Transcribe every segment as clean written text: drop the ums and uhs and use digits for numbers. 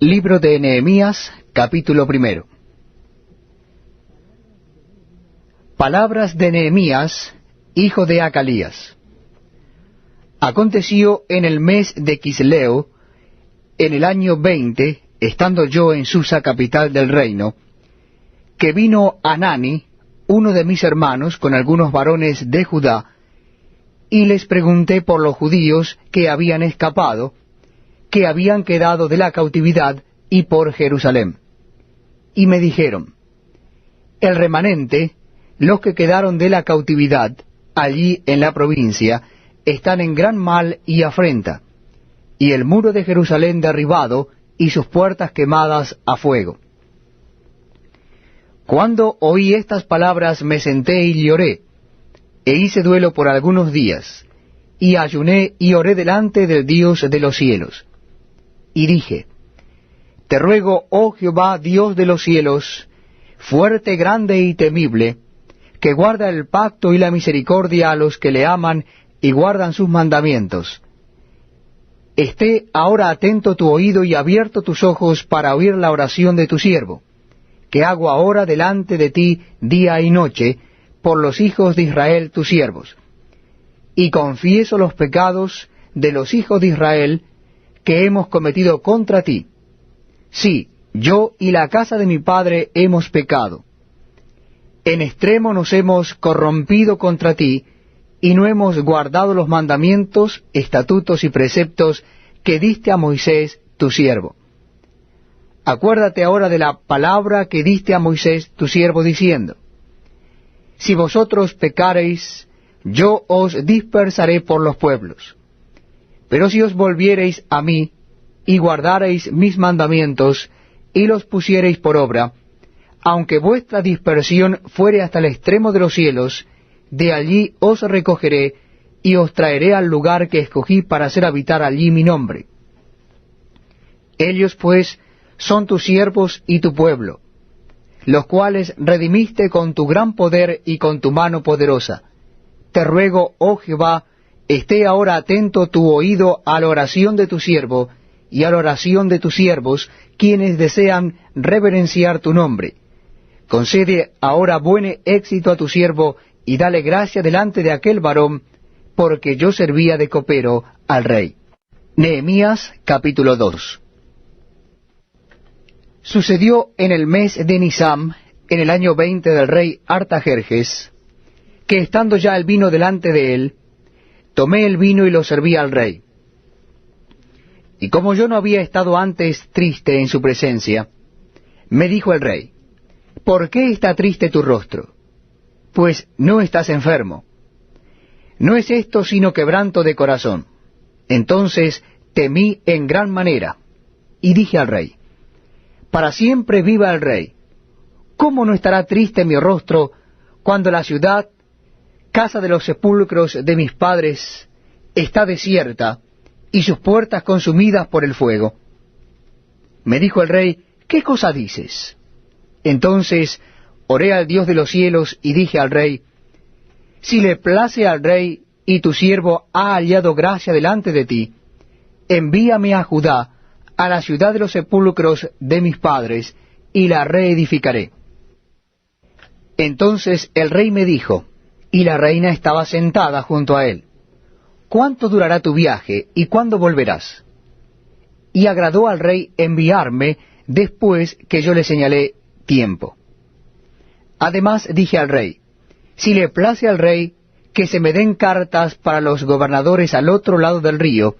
Libro de Nehemías, capítulo 1. Palabras de Nehemías, hijo de Acalías. Aconteció en el mes de Quisleo, en el año 20, estando yo en Susa, capital del reino, que vino Hanani, uno de mis hermanos, con algunos varones de Judá, y les pregunté por los judíos que habían escapado, que habían quedado de la cautividad, y por Jerusalén. Y me dijeron: el remanente, los que quedaron de la cautividad, allí en la provincia, están en gran mal y afrenta, y el muro de Jerusalén derribado, y sus puertas quemadas a fuego. Cuando oí estas palabras me senté y lloré, e hice duelo por algunos días, y ayuné y oré delante del Dios de los cielos. Y dije: te ruego, oh Jehová, Dios de los cielos, fuerte, grande y temible, que guarda el pacto y la misericordia a los que le aman y guardan sus mandamientos. Esté ahora atento tu oído y abierto tus ojos para oír la oración de tu siervo, que hago ahora delante de ti día y noche, por los hijos de Israel tus siervos. Y confieso los pecados de los hijos de Israel que hemos cometido contra ti. Sí, yo y la casa de mi padre hemos pecado. En extremo nos hemos corrompido contra ti, y no hemos guardado los mandamientos, estatutos y preceptos que diste a Moisés tu siervo. Acuérdate ahora de la palabra que diste a Moisés tu siervo, diciendo: si vosotros pecareis, yo os dispersaré por los pueblos. Pero si os volviereis a mí, y guardareis mis mandamientos, y los pusiereis por obra, aunque vuestra dispersión fuere hasta el extremo de los cielos, de allí os recogeré, y os traeré al lugar que escogí para hacer habitar allí mi nombre. Ellos pues son tus siervos y tu pueblo, los cuales redimiste con tu gran poder y con tu mano poderosa. Te ruego, oh Jehová, esté ahora atento tu oído a la oración de tu siervo, y a la oración de tus siervos, quienes desean reverenciar tu nombre. Concede ahora buen éxito a tu siervo, y dale gracia delante de aquel varón, porque yo servía de copero al rey. Nehemías capítulo 2. Sucedió en el mes de Nisam, en el año 20 del rey Artajerjes, que estando ya el vino delante de él, tomé el vino y lo serví al rey. Y como yo no había estado antes triste en su presencia, me dijo el rey: ¿por qué está triste tu rostro? Pues no estás enfermo. No es esto sino quebranto de corazón. Entonces temí en gran manera, y dije al rey: para siempre viva el rey. ¿Cómo no estará triste mi rostro cuando la ciudad, casa de los sepulcros de mis padres, está desierta, y sus puertas consumidas por el fuego? Me dijo el rey: ¿qué cosa dices? Entonces oré al Dios de los cielos, y dije al rey: si le place al rey, y tu siervo ha hallado gracia delante de ti, envíame a Judá, a la ciudad de los sepulcros de mis padres, y la reedificaré. Entonces el rey me dijo, y la reina estaba sentada junto a él: ¿cuánto durará tu viaje, y cuándo volverás? Y agradó al rey enviarme después que yo le señalé tiempo. Además dije al rey: si le place al rey, que se me den cartas para los gobernadores al otro lado del río,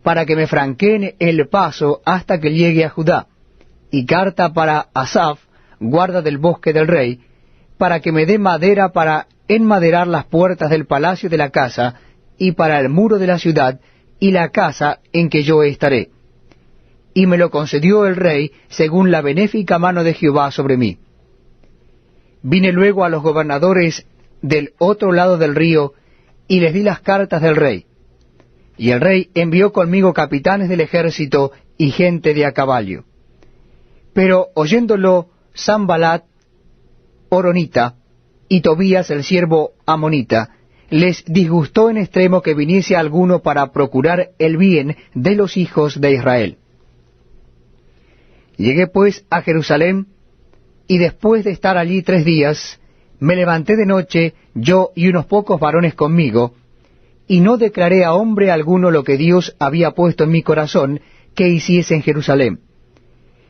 para que me franqueen el paso hasta que llegue a Judá, y carta para Asaf, guarda del bosque del rey, para que me dé madera para enmaderar las puertas del palacio de la casa, y para el muro de la ciudad, y la casa en que yo estaré. Y me lo concedió el rey, según la benéfica mano de Jehová sobre mí. Vine luego a los gobernadores del otro lado del río, y les di las cartas del rey. Y el rey envió conmigo capitanes del ejército y gente de a caballo. Pero oyéndolo Sanballat horonita y Tobías el siervo amonita, les disgustó en extremo que viniese alguno para procurar el bien de los hijos de Israel. Llegué pues a Jerusalén, y después de estar allí 3 días, me levanté de noche, yo y unos pocos varones conmigo, y no declaré a hombre alguno lo que Dios había puesto en mi corazón que hiciese en Jerusalén.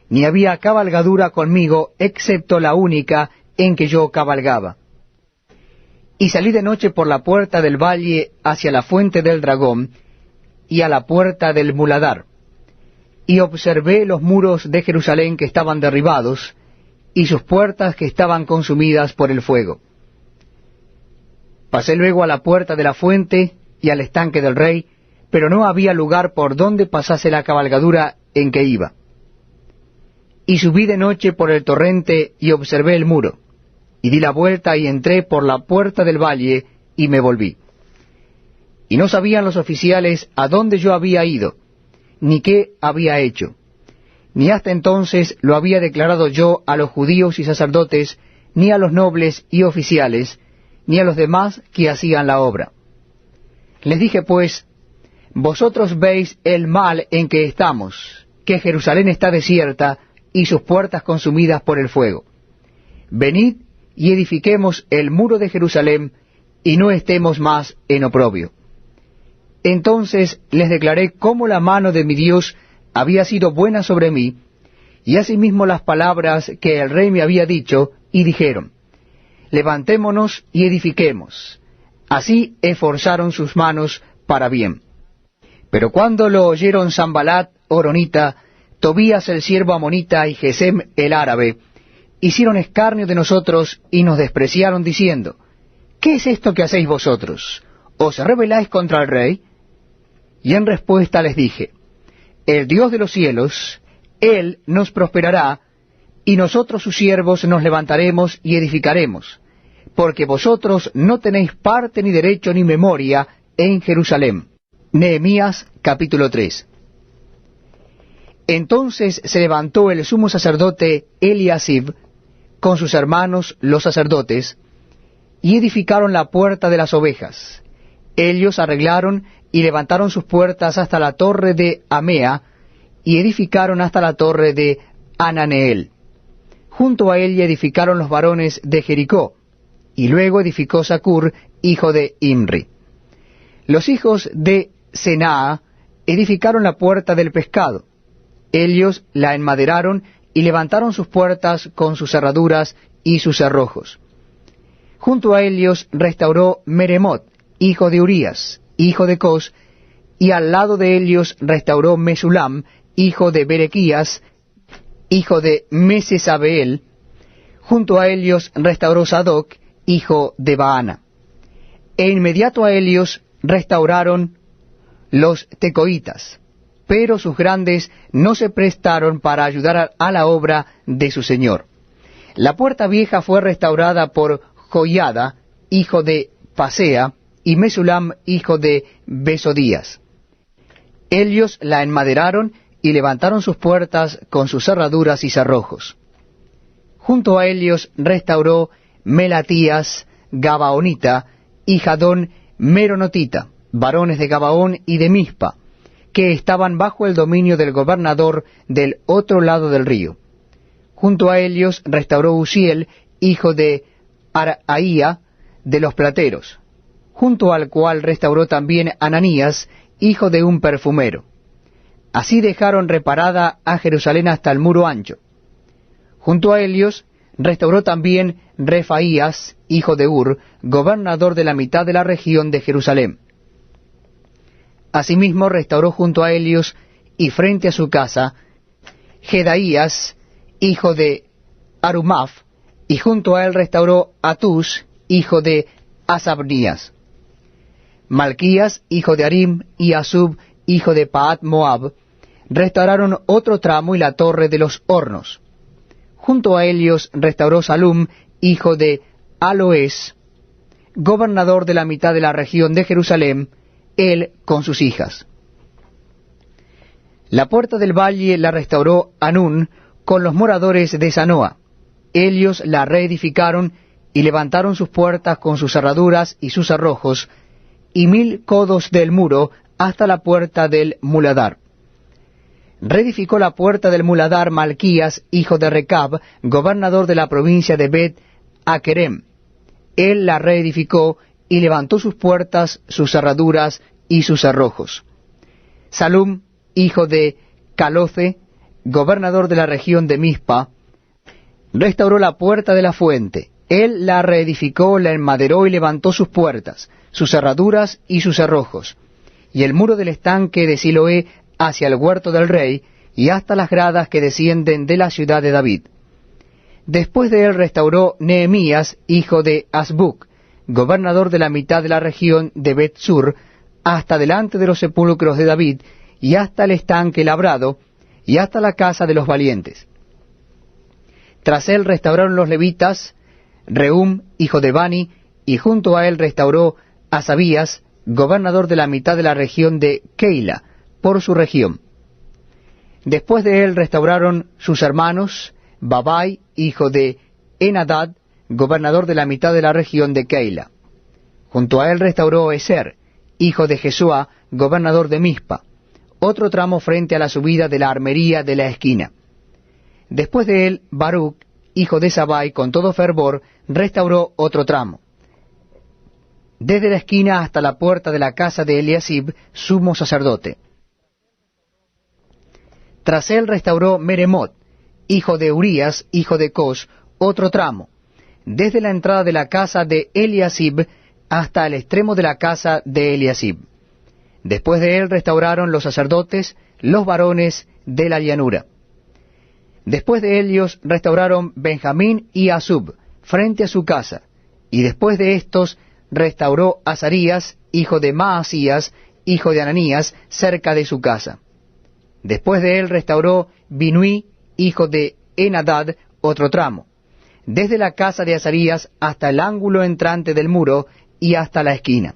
Ni había cabalgadura conmigo, excepto la única en que yo cabalgaba. Y salí de noche por la puerta del valle hacia la fuente del dragón, y a la puerta del muladar, y observé los muros de Jerusalén que estaban derribados, y sus puertas que estaban consumidas por el fuego. Pasé luego a la puerta de la fuente y al estanque del rey, pero no había lugar por donde pasase la cabalgadura en que iba. Y subí de noche por el torrente y observé el muro, y di la vuelta y entré por la puerta del valle y me volví. Y no sabían los oficiales a dónde yo había ido, ni qué había hecho, ni hasta entonces lo había declarado yo a los judíos y sacerdotes, ni a los nobles y oficiales, ni a los demás que hacían la obra. Les dije pues, vosotros veis el mal en que estamos, que Jerusalén está desierta y sus puertas consumidas por el fuego. Venid y edifiquemos el muro de Jerusalén, y no estemos más en oprobio. Entonces les declaré cómo la mano de mi Dios había sido buena sobre mí, y asimismo las palabras que el rey me había dicho, y dijeron, levantémonos y edifiquemos. Así esforzaron sus manos para bien. Pero cuando lo oyeron Sanballat horonita, Tobías el siervo amonita y Gesem el árabe, hicieron escarnio de nosotros y nos despreciaron diciendo, ¿qué es esto que hacéis vosotros? ¿Os rebeláis contra el rey? Y en respuesta les dije, el Dios de los cielos, Él nos prosperará, y nosotros sus siervos nos levantaremos y edificaremos, porque vosotros no tenéis parte ni derecho ni memoria en Jerusalén. Nehemías capítulo 3. Entonces se levantó el sumo sacerdote Eliasib con sus hermanos los sacerdotes, y edificaron la puerta de las ovejas. Ellos arreglaron y levantaron sus puertas hasta la torre de Amea, y edificaron hasta la torre de Ananeel. Junto a ella edificaron los varones de Jericó, y luego edificó Sacur, hijo de Imri. Los hijos de Senaa edificaron la puerta del pescado. Ellos la enmaderaron y levantaron sus puertas con sus cerraduras y sus cerrojos. Junto a ellos restauró Meremot, hijo de Urías, hijo de Cos, y al lado de ellos restauró Mesulam, hijo de Berequías, hijo de Mesesabeel. Junto a ellos restauró Sadoc, hijo de Baana. E inmediato a ellos restauraron los tecoitas, pero sus grandes no se prestaron para ayudar a la obra de su señor. La puerta vieja fue restaurada por Joiada, hijo de Pasea, y Mesulam, hijo de Besodías. Ellos la enmaderaron y levantaron sus puertas con sus cerraduras y cerrojos. Junto a ellos restauró Melatías, Gabaonita, y Jadón, Meronotita, varones de Gabaón y de Mispa, que estaban bajo el dominio del gobernador del otro lado del río. Junto a ellos restauró Uziel, hijo de Araía, de los plateros, junto al cual restauró también Ananías, hijo de un perfumero. Así dejaron reparada a Jerusalén hasta el muro ancho. Junto a ellos restauró también Refaías, hijo de Ur, gobernador de la mitad de la región de Jerusalén. Asimismo restauró junto a ellos y frente a su casa Jedaías, hijo de Arumaf, y junto a él restauró Atus, hijo de Asabnías. Malquías, hijo de Arim, y Asub, hijo de Paat Moab, restauraron otro tramo y la torre de los hornos. Junto a ellos restauró Salum, hijo de Aloes, gobernador de la mitad de la región de Jerusalén, él con sus hijas. La puerta del valle la restauró Anún con los moradores de Zanoa. Ellos la reedificaron y levantaron sus puertas con sus cerraduras y sus cerrojos, y 1000 codos del muro hasta la puerta del muladar. Reedificó la puerta del muladar Malquías, hijo de Recab, gobernador de la provincia de Bet-Akerem. Él la reedificó y levantó sus puertas, sus cerraduras y sus cerrojos. Salum, hijo de Caloce, gobernador de la región de Mizpa, restauró la puerta de la fuente. Él la reedificó, la enmaderó y levantó sus puertas, sus cerraduras y sus cerrojos, y el muro del estanque de Siloé hacia el huerto del rey, y hasta las gradas que descienden de la ciudad de David. Después de él restauró Nehemías, hijo de Asbuc, gobernador de la mitad de la región de Bet-Sur, hasta delante de los sepulcros de David, y hasta el estanque labrado, y hasta la casa de los valientes. Tras él restauraron los levitas, Rehum, hijo de Bani, y junto a él restauró Asabías, gobernador de la mitad de la región de Keila, por su región. Después de él restauraron sus hermanos, Babai, hijo de Enadad, gobernador de la mitad de la región de Keila. Junto a él restauró Eser, hijo de Jesúa, gobernador de Mizpa, otro tramo frente a la subida de la armería de la esquina. Después de él, Baruch, hijo de Sabai, con todo fervor, restauró otro tramo, desde la esquina hasta la puerta de la casa de Eliasib, sumo sacerdote. Tras él restauró Meremot, hijo de Urías, hijo de Cos, otro tramo, desde la entrada de la casa de Eliasib hasta el extremo de la casa de Eliasib. Después de él restauraron los sacerdotes, los varones de la llanura. Después de ellos restauraron Benjamín y Asub, frente a su casa, y después de estos restauró Azarías, hijo de Maasías, hijo de Ananías, cerca de su casa. Después de él restauró Binui, hijo de Enadad, otro tramo, desde la casa de Azarías hasta el ángulo entrante del muro y hasta la esquina.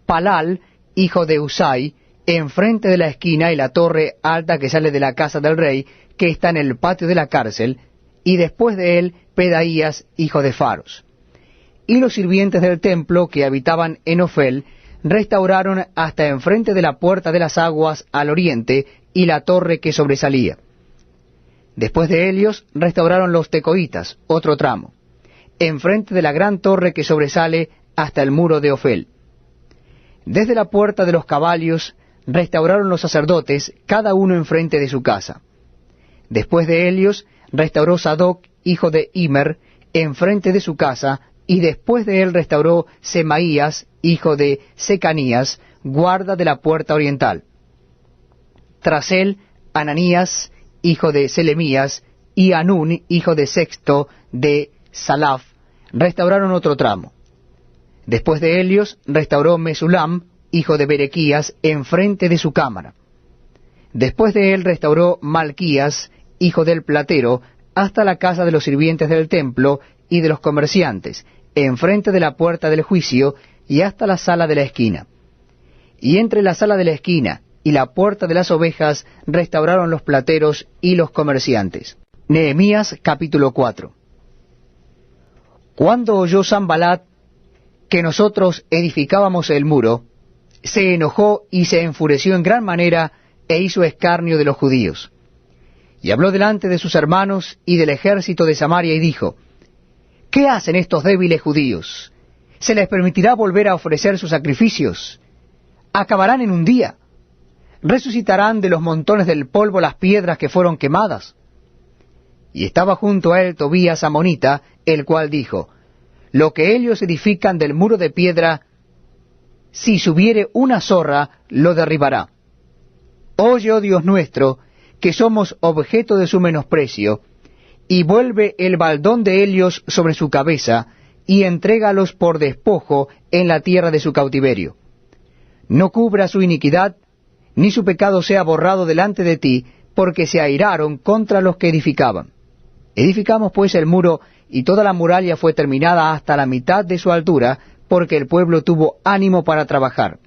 Palal, hijo de Usai, enfrente de la esquina y la torre alta que sale de la casa del rey, que está en el patio de la cárcel, y después de él Pedaías, hijo de Faros. Y los sirvientes del templo que habitaban en Ofel restauraron hasta enfrente de la puerta de las aguas al oriente y la torre que sobresalía. Después de ellos restauraron los tecoitas, otro tramo, enfrente de la gran torre que sobresale hasta el muro de Ofel. Desde la puerta de los caballos restauraron los sacerdotes, cada uno enfrente de su casa. Después de ellos restauró Sadoc, hijo de Immer, enfrente de su casa, y después de él restauró Semaías, hijo de Secanías, guarda de la puerta oriental. Tras él, Ananías, hijo de Selemías, y Anún, hijo de Sexto, de Salaf, restauraron otro tramo. Después de ellos restauró Mesulam, hijo de Berequías, enfrente de su cámara. Después de él restauró Malquías, hijo del platero, hasta la casa de los sirvientes del templo y de los comerciantes, enfrente de la puerta del juicio y hasta la sala de la esquina. Y entre la sala de la esquina y la puerta de las ovejas restauraron los plateros y los comerciantes. Nehemías capítulo 4. Cuando oyó Sanbalat que nosotros edificábamos el muro, se enojó y se enfureció en gran manera e hizo escarnio de los judíos. Y habló delante de sus hermanos y del ejército de Samaria y dijo: ¿Qué hacen estos débiles judíos? ¿Se les permitirá volver a ofrecer sus sacrificios? ¿Acabarán en un día? ¿Resucitarán de los montones del polvo las piedras que fueron quemadas? Y estaba junto a él Tobías amonita, el cual dijo: Lo que ellos edifican del muro de piedra, si subiere una zorra, lo derribará. Oye, oh Dios nuestro, que somos objeto de su menosprecio, y vuelve el baldón de ellos sobre su cabeza, y entrégalos por despojo en la tierra de su cautiverio. No cubra su iniquidad, ni su pecado sea borrado delante de ti, porque se airaron contra los que edificaban. Edificamos pues el muro, y toda la muralla fue terminada hasta la mitad de su altura, porque el pueblo tuvo ánimo para trabajar.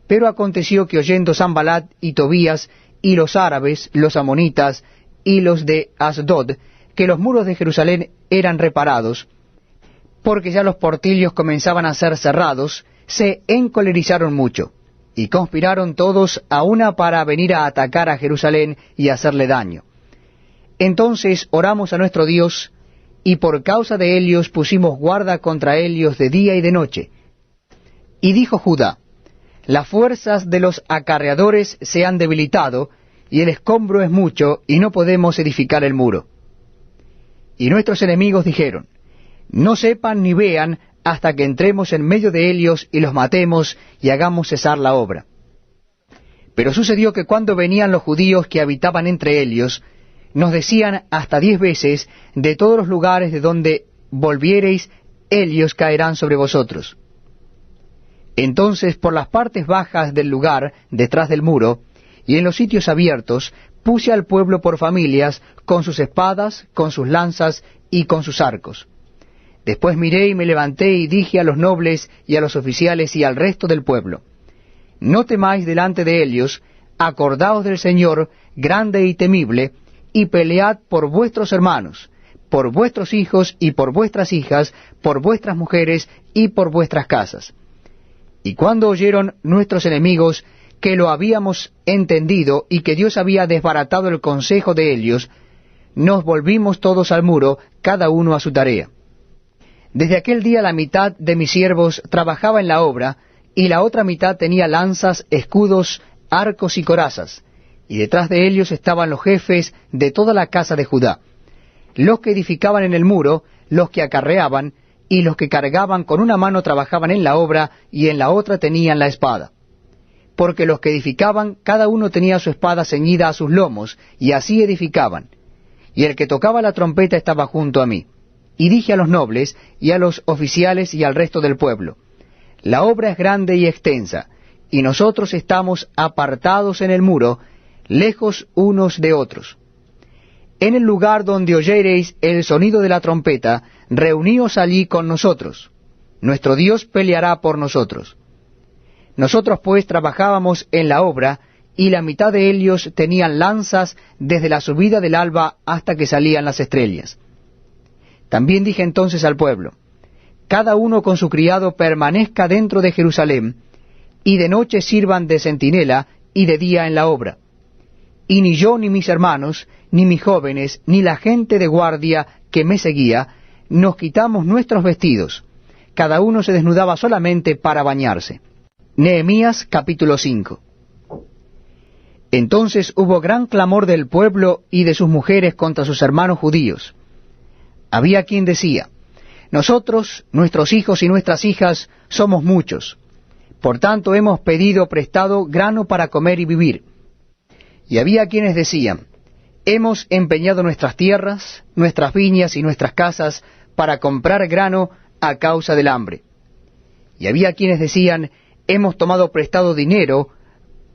Pero aconteció que oyendo Sanbalat y Tobías, y los árabes, los amonitas, y los de Asdod, que los muros de Jerusalén eran reparados, porque ya los portillos comenzaban a ser cerrados, se encolerizaron mucho. y conspiraron todos a una para venir a atacar a Jerusalén y hacerle daño. Entonces oramos a nuestro Dios, y por causa de ellos pusimos guarda contra ellos de día y de noche. Y dijo Judá: las fuerzas de los acarreadores se han debilitado, y el escombro es mucho, y no podemos edificar el muro. Y nuestros enemigos dijeron: no sepan ni vean hasta que entremos en medio de ellos y los matemos y hagamos cesar la obra. Pero sucedió que cuando venían los judíos que habitaban entre ellos, nos decían hasta 10 veces: de todos los lugares de donde volviereis, ellos caerán sobre vosotros. Entonces por las partes bajas del lugar, detrás del muro, y en los sitios abiertos, puse al pueblo por familias, con sus espadas, con sus lanzas y con sus arcos. Después miré y me levanté y dije a los nobles y a los oficiales y al resto del pueblo: no temáis delante de ellos, acordaos del Señor, grande y temible, y pelead por vuestros hermanos, por vuestros hijos y por vuestras hijas, por vuestras mujeres y por vuestras casas. Y cuando oyeron nuestros enemigos que lo habíamos entendido y que Dios había desbaratado el consejo de ellos, nos volvimos todos al muro, cada uno a su tarea. Desde aquel día la mitad de mis siervos trabajaba en la obra, y la otra mitad tenía lanzas, escudos, arcos y corazas, y detrás de ellos estaban los jefes de toda la casa de Judá, los que edificaban en el muro, los que acarreaban, y los que cargaban con una mano trabajaban en la obra, y en la otra tenían la espada. Porque los que edificaban, cada uno tenía su espada ceñida a sus lomos, y así edificaban. Y el que tocaba la trompeta estaba junto a mí. Y dije a los nobles, y a los oficiales, y al resto del pueblo: la obra es grande y extensa, y nosotros estamos apartados en el muro, lejos unos de otros. En el lugar donde oyereis el sonido de la trompeta, reuníos allí con nosotros. Nuestro Dios peleará por nosotros. Nosotros pues trabajábamos en la obra, y la mitad de ellos tenían lanzas desde la subida del alba hasta que salían las estrellas. También dije entonces al pueblo: cada uno con su criado permanezca dentro de Jerusalén, y de noche sirvan de centinela, y de día en la obra. Y ni yo, ni mis hermanos, ni mis jóvenes, ni la gente de guardia que me seguía, nos quitamos nuestros vestidos. Cada uno se desnudaba solamente para bañarse. Nehemías capítulo 5. Entonces hubo gran clamor del pueblo y de sus mujeres contra sus hermanos judíos. Había quien decía: nosotros, nuestros hijos y nuestras hijas, somos muchos. Por tanto hemos pedido prestado grano para comer y vivir. Y había quienes decían: hemos empeñado nuestras tierras, nuestras viñas y nuestras casas para comprar grano a causa del hambre. Y había quienes decían: hemos tomado prestado dinero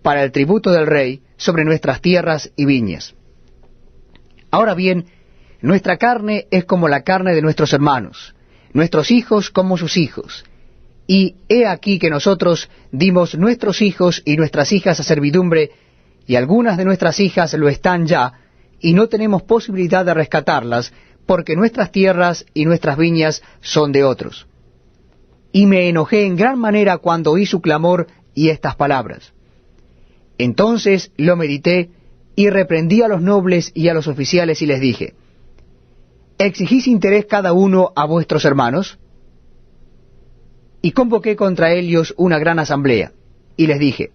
para el tributo del rey sobre nuestras tierras y viñas. Ahora bien, nuestra carne es como la carne de nuestros hermanos, nuestros hijos como sus hijos. Y he aquí que nosotros dimos nuestros hijos y nuestras hijas a servidumbre, y algunas de nuestras hijas lo están ya, y no tenemos posibilidad de rescatarlas, porque nuestras tierras y nuestras viñas son de otros. Y me enojé en gran manera cuando oí su clamor y estas palabras. Entonces lo medité, y reprendí a los nobles y a los oficiales, y les dije: ¿exigís interés cada uno a vuestros hermanos? Y convoqué contra ellos una gran asamblea, y les dije: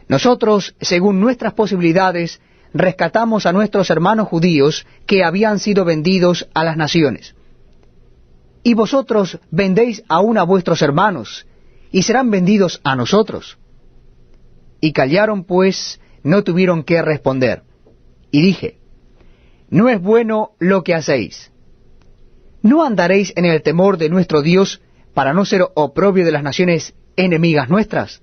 nosotros, según nuestras posibilidades, rescatamos a nuestros hermanos judíos que habían sido vendidos a las naciones. Y vosotros vendéis aún a vuestros hermanos, y serán vendidos a nosotros. Y callaron, pues no tuvieron qué responder. Y dije: no es bueno lo que hacéis. ¿No andaréis en el temor de nuestro Dios para no ser oprobio de las naciones enemigas nuestras?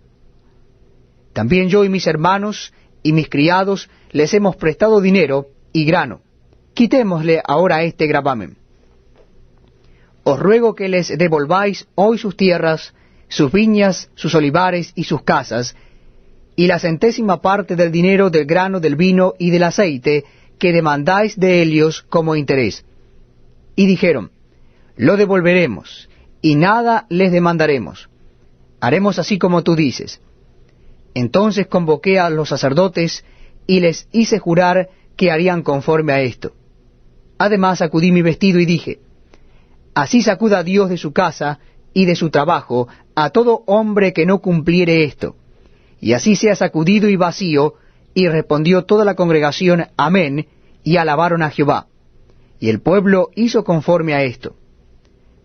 También yo y mis hermanos y mis criados les hemos prestado dinero y grano. Quitémosle ahora este gravamen. Os ruego que les devolváis hoy sus tierras, sus viñas, sus olivares y sus casas, y la centésima parte del dinero, del grano, del vino y del aceite que demandáis de ellos como interés. Y dijeron: lo devolveremos, y nada les demandaremos. Haremos así como tú dices. Entonces convoqué a los sacerdotes y les hice jurar que harían conforme a esto. Además sacudí mi vestido y dije, así sacuda Dios de su casa y de su trabajo a todo hombre que no cumpliere esto. Y así sea sacudido y vacío. Y respondió toda la congregación, amén, y alabaron a Jehová. Y el pueblo hizo conforme a esto.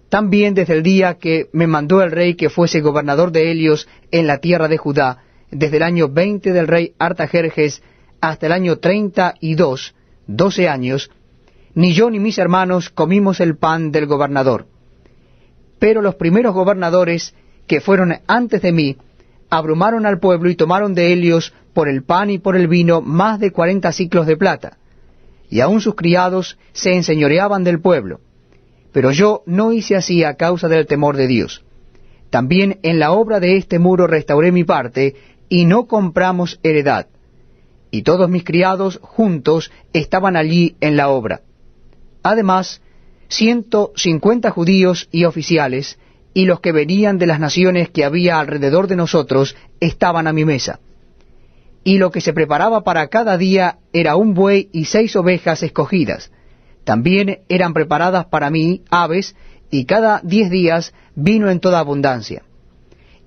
También desde el día que me mandó el rey que fuese gobernador de Helios en la tierra de Judá, desde el año 20 del rey Artajerjes hasta el año 32, 12 años, ni yo ni mis hermanos comimos el pan del gobernador. Pero los primeros gobernadores que fueron antes de mí, abrumaron al pueblo y tomaron de Helios por el pan y por el vino más de 40 siclos de plata, y aun sus criados se enseñoreaban del pueblo. Pero yo no hice así a causa del temor de Dios. También en la obra de este muro restauré mi parte, y no compramos heredad. Y todos mis criados juntos estaban allí en la obra. Además, 150 judíos y oficiales, y los que venían de las naciones que había alrededor de nosotros, estaban a mi mesa. Y lo que se preparaba para cada día era un buey y 6 ovejas escogidas. También eran preparadas para mí aves, y cada 10 días vino en toda abundancia.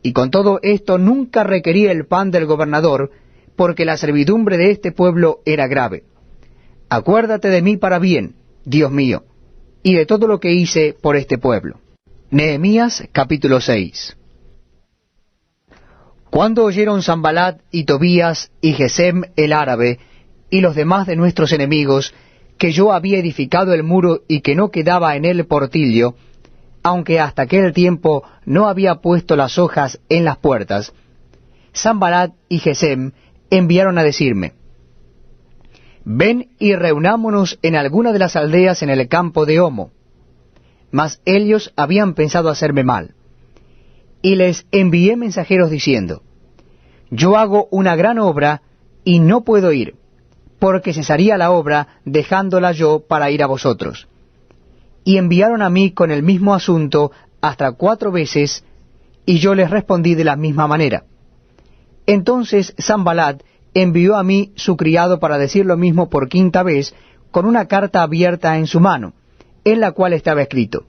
Y con todo esto nunca requerí el pan del gobernador, porque la servidumbre de este pueblo era grave. Acuérdate de mí para bien, Dios mío, y de todo lo que hice por este pueblo. Nehemías capítulo 6. Cuando oyeron Sanballat y Tobías y Gesem el árabe y los demás de nuestros enemigos que yo había edificado el muro y que no quedaba en él portillo, aunque hasta aquel tiempo no había puesto las hojas en las puertas, Sanballat y Gesem enviaron a decirme, ven y reunámonos en alguna de las aldeas en el campo de Homo. Mas ellos habían pensado hacerme mal. Y les envié mensajeros diciendo, yo hago una gran obra y no puedo ir, porque cesaría la obra dejándola yo para ir a vosotros. Y enviaron a mí con el mismo asunto hasta 4 veces, y yo les respondí de la misma manera. Entonces Sanballat envió a mí su criado para decir lo mismo por 5ª vez, con una carta abierta en su mano, en la cual estaba escrito,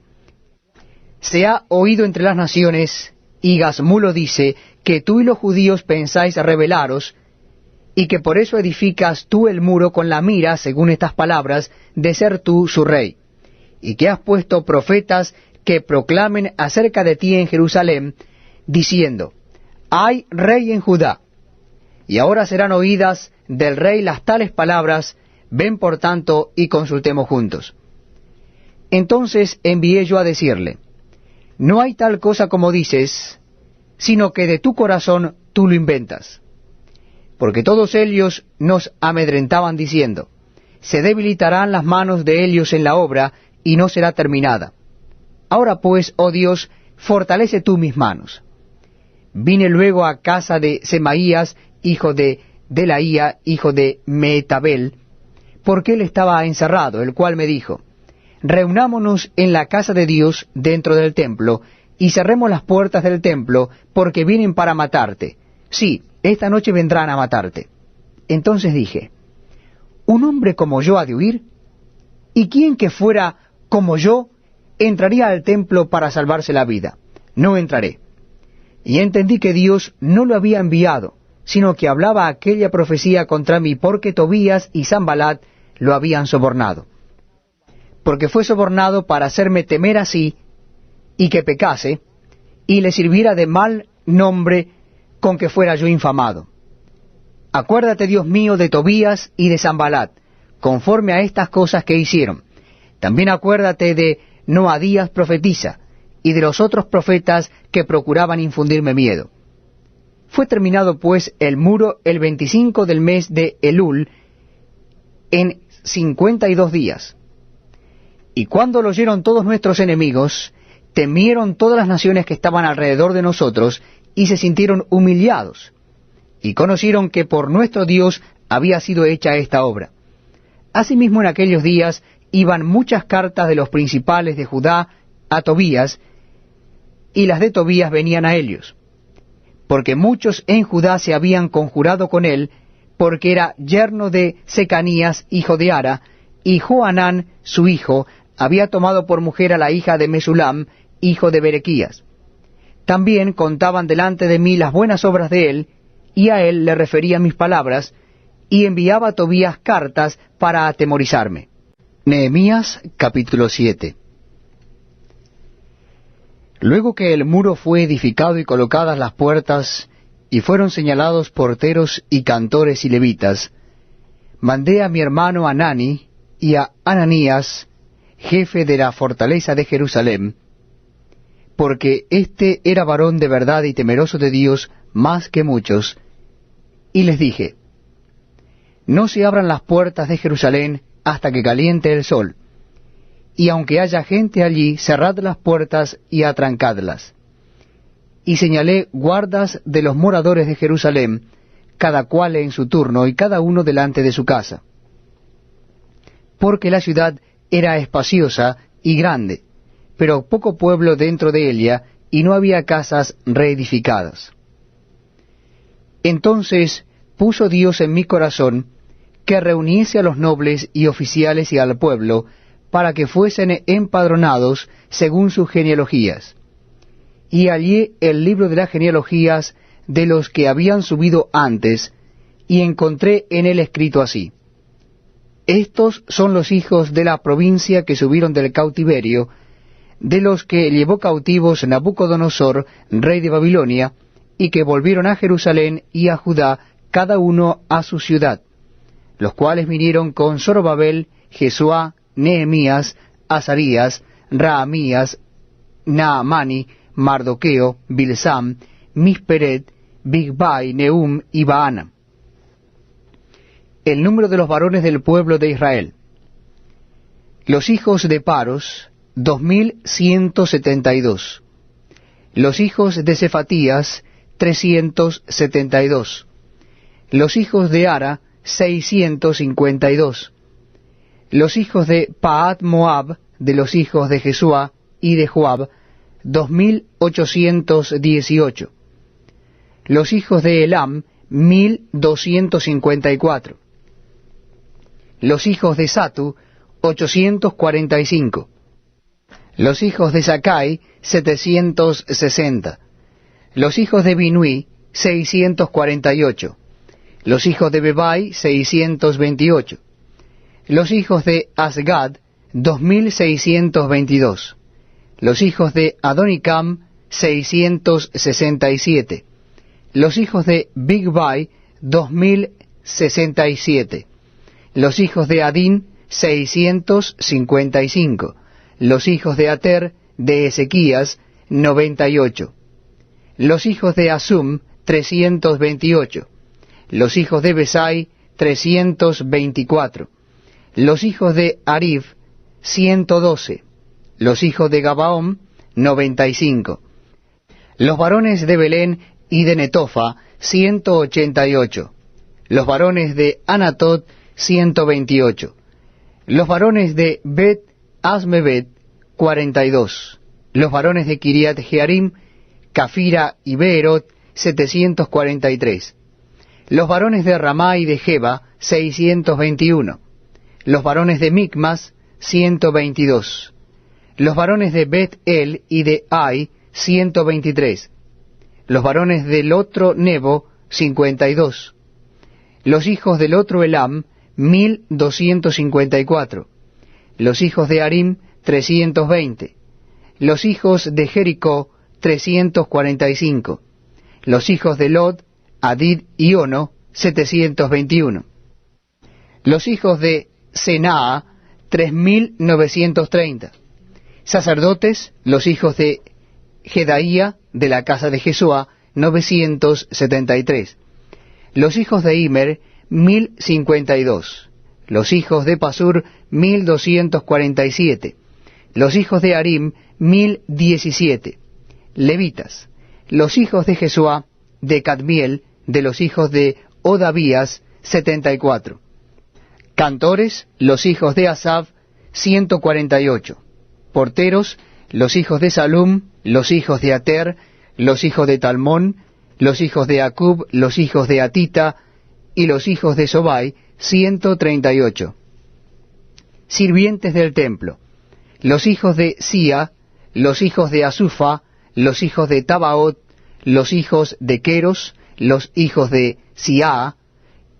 se ha oído entre las naciones, y Gazmulo dice, que tú y los judíos pensáis rebelaros, y que por eso edificas tú el muro con la mira, según estas palabras, de ser tú su rey, y que has puesto profetas que proclamen acerca de ti en Jerusalén, diciendo, hay rey en Judá. Y ahora serán oídas del rey las tales palabras, ven por tanto y consultemos juntos. Entonces envié yo a decirle, no hay tal cosa como dices, sino que de tu corazón tú lo inventas. Porque todos ellos nos amedrentaban diciendo, se debilitarán las manos de ellos en la obra, y no será terminada. Ahora pues, oh Dios, fortalece tú mis manos. Vine luego a casa de Semaías, hijo de Delaía, hijo de Mehetabel, porque él estaba encerrado, el cual me dijo, reunámonos en la casa de Dios dentro del templo, y cerremos las puertas del templo, porque vienen para matarte. Sí, esta noche vendrán a matarte. Entonces dije, ¿un hombre como yo ha de huir? ¿Y quién que fuera como yo entraría al templo para salvarse la vida? No entraré. Y entendí que Dios no lo había enviado, sino que hablaba aquella profecía contra mí, porque Tobías y Sanballat lo habían sobornado. Porque fue sobornado para hacerme temer así, y que pecase, y le sirviera de mal nombre con que fuera yo infamado. Acuérdate, Dios mío, de Tobías y de Sanballat, conforme a estas cosas que hicieron. También acuérdate de Noadías profetisa, y de los otros profetas que procuraban infundirme miedo. Fue terminado pues el muro el 25 del mes de Elul, en 52 días. Y cuando lo oyeron todos nuestros enemigos, temieron todas las naciones que estaban alrededor de nosotros, y se sintieron humillados, y conocieron que por nuestro Dios había sido hecha esta obra. Asimismo en aquellos días iban muchas cartas de los principales de Judá a Tobías, y las de Tobías venían a Helios. porque muchos en Judá se habían conjurado con él, porque era yerno de Secanías, hijo de Ara, y Johanán, su hijo, había tomado por mujer a la hija de Mesulam, hijo de Berequías. También contaban delante de mí las buenas obras de él, y a él le refería mis palabras, y enviaba a Tobías cartas para atemorizarme. Nehemías capítulo 7. Luego que el muro fue edificado y colocadas las puertas, y fueron señalados porteros y cantores y levitas, mandé a mi hermano Hanani y a Ananías, jefe de la fortaleza de Jerusalén, porque éste era varón de verdad y temeroso de Dios más que muchos, y les dije, no se abran las puertas de Jerusalén hasta que caliente el sol, y aunque haya gente allí, cerrad las puertas y atrancadlas. Y señalé guardas de los moradores de Jerusalén, cada cual en su turno y cada uno delante de su casa. Porque la ciudad era espaciosa y grande, pero poco pueblo dentro de ella, y no había casas reedificadas. Entonces puso Dios en mi corazón que reuniese a los nobles y oficiales y al pueblo, para que fuesen empadronados según sus genealogías. Y hallé el libro de las genealogías de los que habían subido antes, y encontré en él escrito así: estos son los hijos de la provincia que subieron del cautiverio, de los que llevó cautivos Nabucodonosor, rey de Babilonia, y que volvieron a Jerusalén y a Judá, cada uno a su ciudad, los cuales vinieron con Zorobabel, Jesuá, Nehemías, Azarías, Raamías, Naamani, Mardoqueo, Bilsam, Misperet, Bigbai, Nehum y Baana. El número de los varones del pueblo de Israel. Los hijos de Paros, 2172. Los hijos de Cefatías, 372. Los hijos de Ara, 652. Los hijos de Pahat Moab, de los hijos de Jesuá y de Joab, 2818. Los hijos de Elam, 1254. Los hijos de Satu, 845. Los hijos de Sakai, 760. Los hijos de Binui, 648. Los hijos de Bebai, 628. Los hijos de Asgad, 2622. Los hijos de Adonicam, 667. Los hijos de Bigbai, 2067. Los hijos de Adín, 655. Los hijos de Ater, de Ezequías, 98. Los hijos de Asum, 328. Los hijos de Besai, 324. Los hijos de Arif, 112. Los hijos de Gabaón, 95. Los varones de Belén y de Netofa, 188. Los varones de Anatot, 128. Los varones de Bet Asmebet, 42. Los varones de Kiriat Jearim, Cafira y Beerot, 743. Los varones de Ramá y de Jeba, 621. Los varones de Micmas, 122. Los varones de Bet-El y de Ai, 123. Los varones del otro Nebo, 52. Los hijos del otro Elam, 1254. Los hijos de Arim, 320. Los hijos de Jericó, 345. Los hijos de Lod, Adid y Ono, 721. Los hijos de Senaa, 3930. Sacerdotes, los hijos de Jedaía, de la casa de Jesuá, 973. Los hijos de Imer, 1052. Los hijos de Pasur, 1247. Los hijos de Arim, 1017. Levitas. Los hijos de Jesuá, de Cadmiel, de los hijos de Odavías, 74. Cantores, los hijos de Asaf, 148. Porteros, los hijos de Salum, los hijos de Ater, los hijos de Talmón, los hijos de Acub, los hijos de Atita, y los hijos de Sobai, 138. Sirvientes del templo, los hijos de Sia, los hijos de Asufa, los hijos de Tabaot, los hijos de Queros, los hijos de Siaa,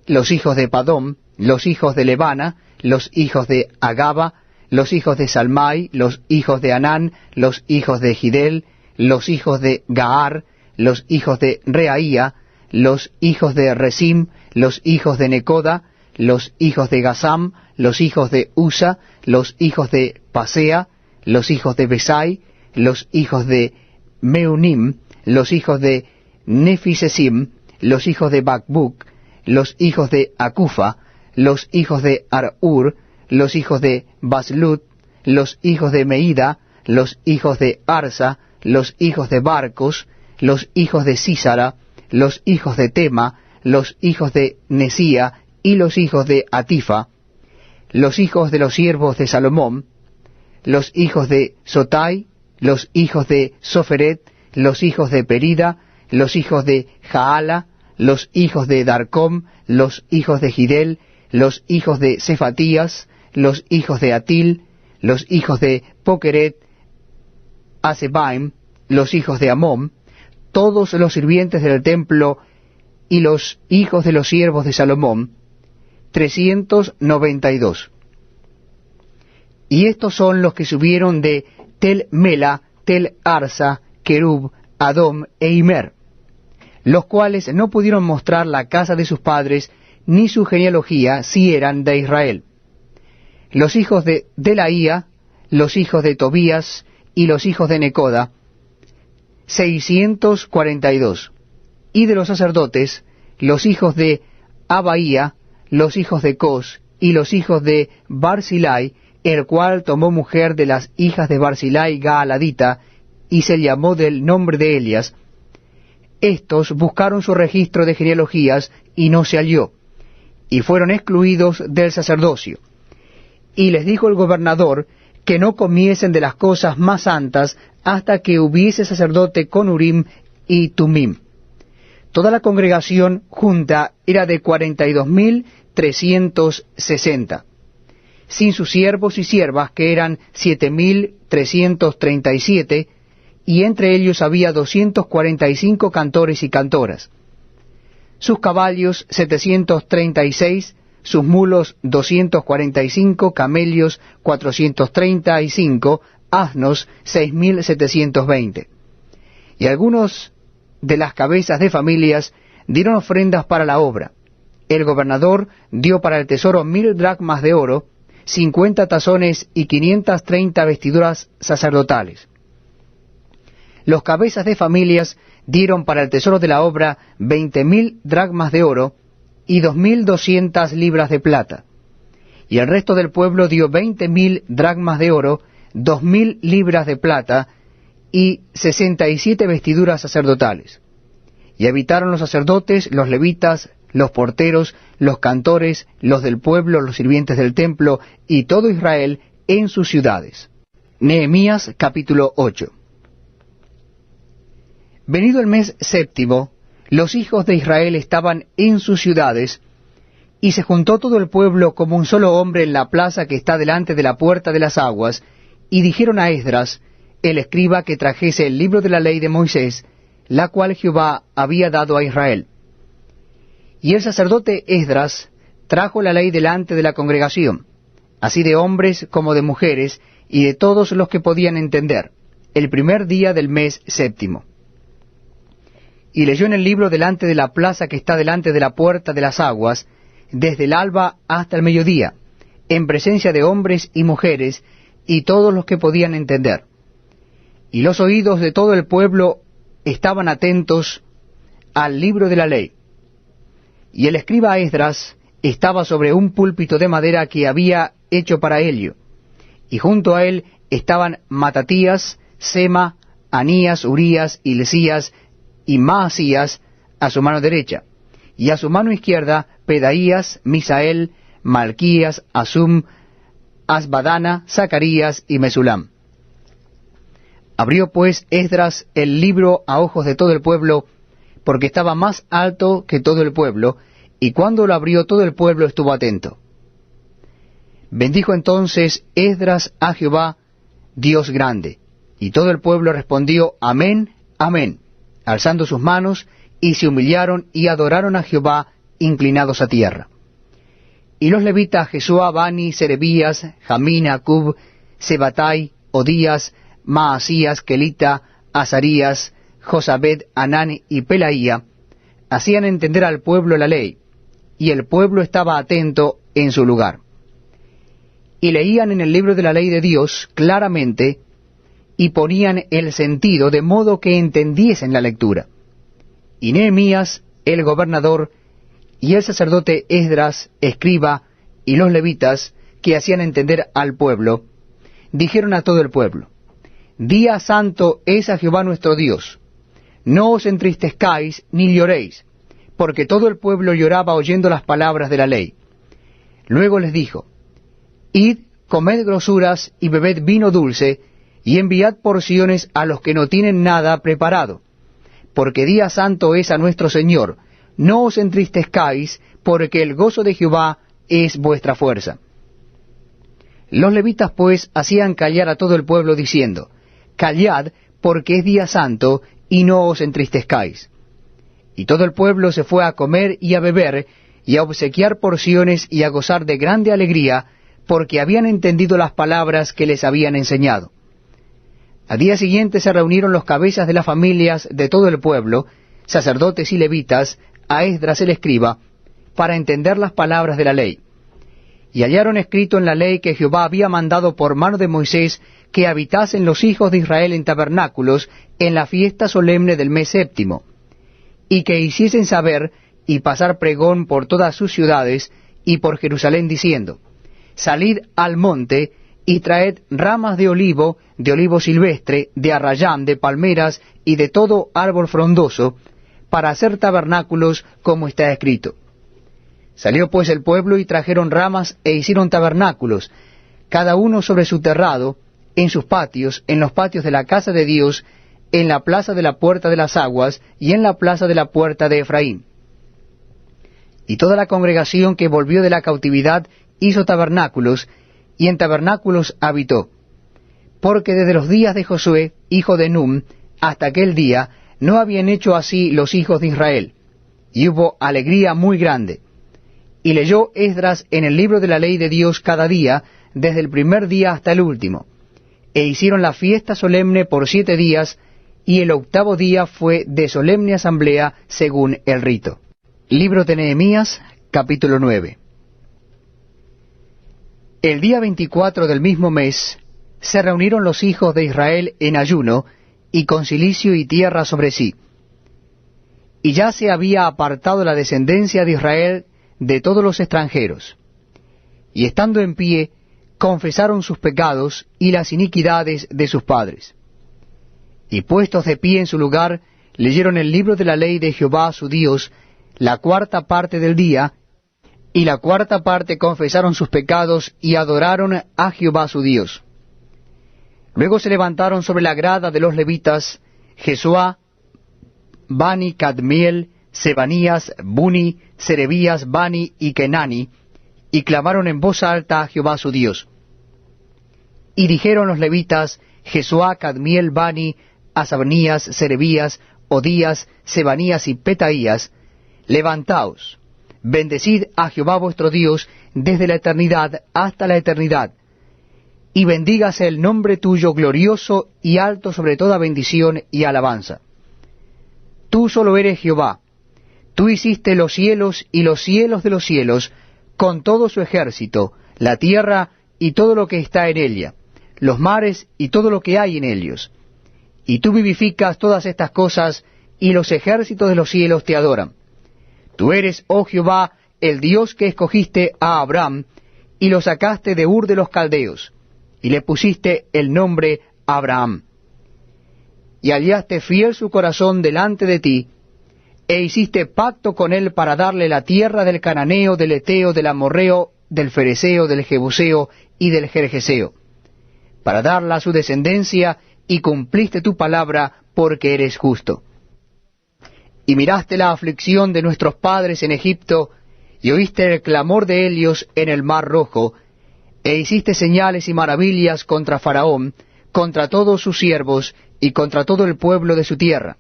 los hijos de Padom, los hijos de Lebana, los hijos de Agaba, los hijos de Salmai, los hijos de Anán, los hijos de Gidel, los hijos de Gaar, los hijos de Reaía, los hijos de Resim, los hijos de Necoda, los hijos de Gazam, los hijos de Usa, los hijos de Pasea, los hijos de Besai, los hijos de Meunim, los hijos de Nefisesim, los hijos de Bakbuk, los hijos de Akufa, los hijos de Arur, los hijos de Baslut, los hijos de Meida, los hijos de Arsa, los hijos de Barcos, los hijos de Sísara, los hijos de Tema, los hijos de Nesía y los hijos de Atifa, los hijos de los siervos de Salomón, los hijos de Sotai, los hijos de Soferet, los hijos de Perida, los hijos de Jaala, los hijos de Darcom, los hijos de Gidel, los hijos de Cefatías, los hijos de Atil, los hijos de Pokeret, Asebaim, los hijos de Amón, todos los sirvientes del templo y los hijos de los siervos de Salomón, 392. Y estos son los que subieron de Tel Mela, Tel Arsa, Kerub, Adom e Imer, los cuales no pudieron mostrar la casa de sus padres ni su genealogía si eran de Israel. Los hijos de Delaía, los hijos de Tobías y los hijos de Necoda, 642. Y de los sacerdotes, los hijos de Abaía, los hijos de Cos y los hijos de Barzilai, el cual tomó mujer de las hijas de Barzilai Gaaladita, y se llamó del nombre de Elias. Estos buscaron su registro de genealogías, y no se halló, y fueron excluidos del sacerdocio. Y les dijo el gobernador que no comiesen de las cosas más santas hasta que hubiese sacerdote con Urim y Tumim. Toda la congregación junta era de 42.360, sin sus siervos y siervas, que eran 7.337, y entre ellos había 245 cantores y cantoras. Sus caballos 736, sus mulos 245, camellos 435, asnos 6.720. Y algunos de las cabezas de familias dieron ofrendas para la obra. El gobernador dio para el tesoro 1,000 dracmas de oro, 50 tazones y 530 vestiduras sacerdotales. Los cabezas de familias dieron para el tesoro de la obra 20,000 dracmas de oro y 2,200 libras de plata. Y el resto del pueblo dio 20,000 dracmas de oro, 2,000 libras de plata y 67 vestiduras sacerdotales. Y habitaron los sacerdotes, los levitas, los porteros, los cantores, los del pueblo, los sirvientes del templo y todo Israel en sus ciudades. Nehemías capítulo 8. Venido el mes séptimo, los hijos de Israel estaban en sus ciudades, y se juntó todo el pueblo como un solo hombre en la plaza que está delante de la puerta de las aguas, y dijeron a Esdras, el escriba, que trajese el libro de la ley de Moisés, la cual Jehová había dado a Israel. Y el sacerdote Esdras trajo la ley delante de la congregación, así de hombres como de mujeres, y de todos los que podían entender, el primer día del mes séptimo. Y leyó en el libro delante de la plaza que está delante de la puerta de las aguas, desde el alba hasta el mediodía, en presencia de hombres y mujeres, y todos los que podían entender. Y los oídos de todo el pueblo estaban atentos al libro de la ley. Y el escriba Esdras estaba sobre un púlpito de madera que había hecho para ello, y junto a él estaban Matatías, Sema, Anías, Urías, Hilcías y Maasías a su mano derecha, y a su mano izquierda Pedaías, Misael, Malquías, Asum, Asbadana, Zacarías y Mesulam. Abrió pues Esdras el libro a ojos de todo el pueblo, porque estaba más alto que todo el pueblo, y cuando lo abrió todo el pueblo estuvo atento. Bendijo entonces Esdras a Jehová, Dios grande, y todo el pueblo respondió, Amén, Amén, alzando sus manos, y se humillaron y adoraron a Jehová, inclinados a tierra. Y los levitas Jesúa, Bani, Serebías, Jamín, Acub, Sebatai, Odías, Maasías, Kelita, Azarías, Josabed, Anán y Pelaía, hacían entender al pueblo la ley, y el pueblo estaba atento en su lugar. Y leían en el libro de la ley de Dios claramente, y ponían el sentido de modo que entendiesen la lectura. Y Nehemías, el gobernador, y el sacerdote Esdras, escriba, y los levitas, que hacían entender al pueblo, dijeron a todo el pueblo, Día santo es a Jehová nuestro Dios. No os entristezcáis ni lloréis, porque todo el pueblo lloraba oyendo las palabras de la ley. Luego les dijo, Id, comed grosuras y bebed vino dulce, y enviad porciones a los que no tienen nada preparado, porque día santo es a nuestro Señor. No os entristezcáis, porque el gozo de Jehová es vuestra fuerza. Los levitas pues hacían callar a todo el pueblo diciendo, Callad, porque es día santo, y no os entristezcáis. Y todo el pueblo se fue a comer y a beber, y a obsequiar porciones y a gozar de grande alegría, porque habían entendido las palabras que les habían enseñado. Al día siguiente se reunieron los cabezas de las familias de todo el pueblo, sacerdotes y levitas, a Esdras el escriba, para entender las palabras de la ley. Y hallaron escrito en la ley que Jehová había mandado por mano de Moisés que habitasen los hijos de Israel en tabernáculos en la fiesta solemne del mes séptimo, y que hiciesen saber y pasar pregón por todas sus ciudades y por Jerusalén diciendo, Salid al monte y traed ramas de olivo silvestre, de arrayán, de palmeras y de todo árbol frondoso, para hacer tabernáculos como está escrito. Salió pues el pueblo y trajeron ramas e hicieron tabernáculos, cada uno sobre su terrado, en sus patios, en los patios de la casa de Dios, en la plaza de la puerta de las aguas y en la plaza de la puerta de Efraín. Y toda la congregación que volvió de la cautividad hizo tabernáculos, y en tabernáculos habitó. Porque desde los días de Josué, hijo de Num, hasta aquel día, no habían hecho así los hijos de Israel, y hubo alegría muy grande. Y leyó Esdras en el libro de la ley de Dios cada día, desde el primer día hasta el último. E hicieron la fiesta solemne por 7 días, y el 8º día fue de solemne asamblea según el rito. Libro de Nehemías, capítulo 9. El día 24 del mismo mes se reunieron los hijos de Israel en ayuno, y con cilicio y tierra sobre sí. Y ya se había apartado la descendencia de Israel de todos los extranjeros. Y estando en pie, confesaron sus pecados y las iniquidades de sus padres. Y puestos de pie en su lugar, leyeron el libro de la ley de Jehová su Dios, la 4ª parte del día, y la 4ª parte confesaron sus pecados y adoraron a Jehová su Dios. Luego se levantaron sobre la grada de los levitas, Jesúa, Bani, Cadmiel, Sebanías, Buni, Serebías, Bani y Kenani, y clamaron en voz alta a Jehová su Dios. Y dijeron los levitas, Jesúa, Cadmiel, Bani, Asabanías, Serebías, Odías, Sebanías y Petaías, levantaos, bendecid a Jehová vuestro Dios desde la eternidad hasta la eternidad, y bendígase el nombre tuyo glorioso y alto sobre toda bendición y alabanza. Tú solo eres Jehová, tú hiciste los cielos y los cielos de los cielos, con todo su ejército, la tierra y todo lo que está en ella, los mares y todo lo que hay en ellos. Y tú vivificas todas estas cosas, y los ejércitos de los cielos te adoran. Tú eres, oh Jehová, el Dios que escogiste a Abraham, y lo sacaste de Ur de los Caldeos, y le pusiste el nombre Abraham. Y hallaste fiel su corazón delante de ti, e hiciste pacto con él para darle la tierra del Cananeo, del Eteo, del Amorreo, del Fereseo, del Jebuseo y del Gergeseo, para darla a su descendencia, y cumpliste tu palabra porque eres justo. y miraste la aflicción de nuestros padres en Egipto, y oíste el clamor de ellos en el mar Rojo, e hiciste señales y maravillas contra Faraón, contra todos sus siervos, y contra todo el pueblo de su tierra,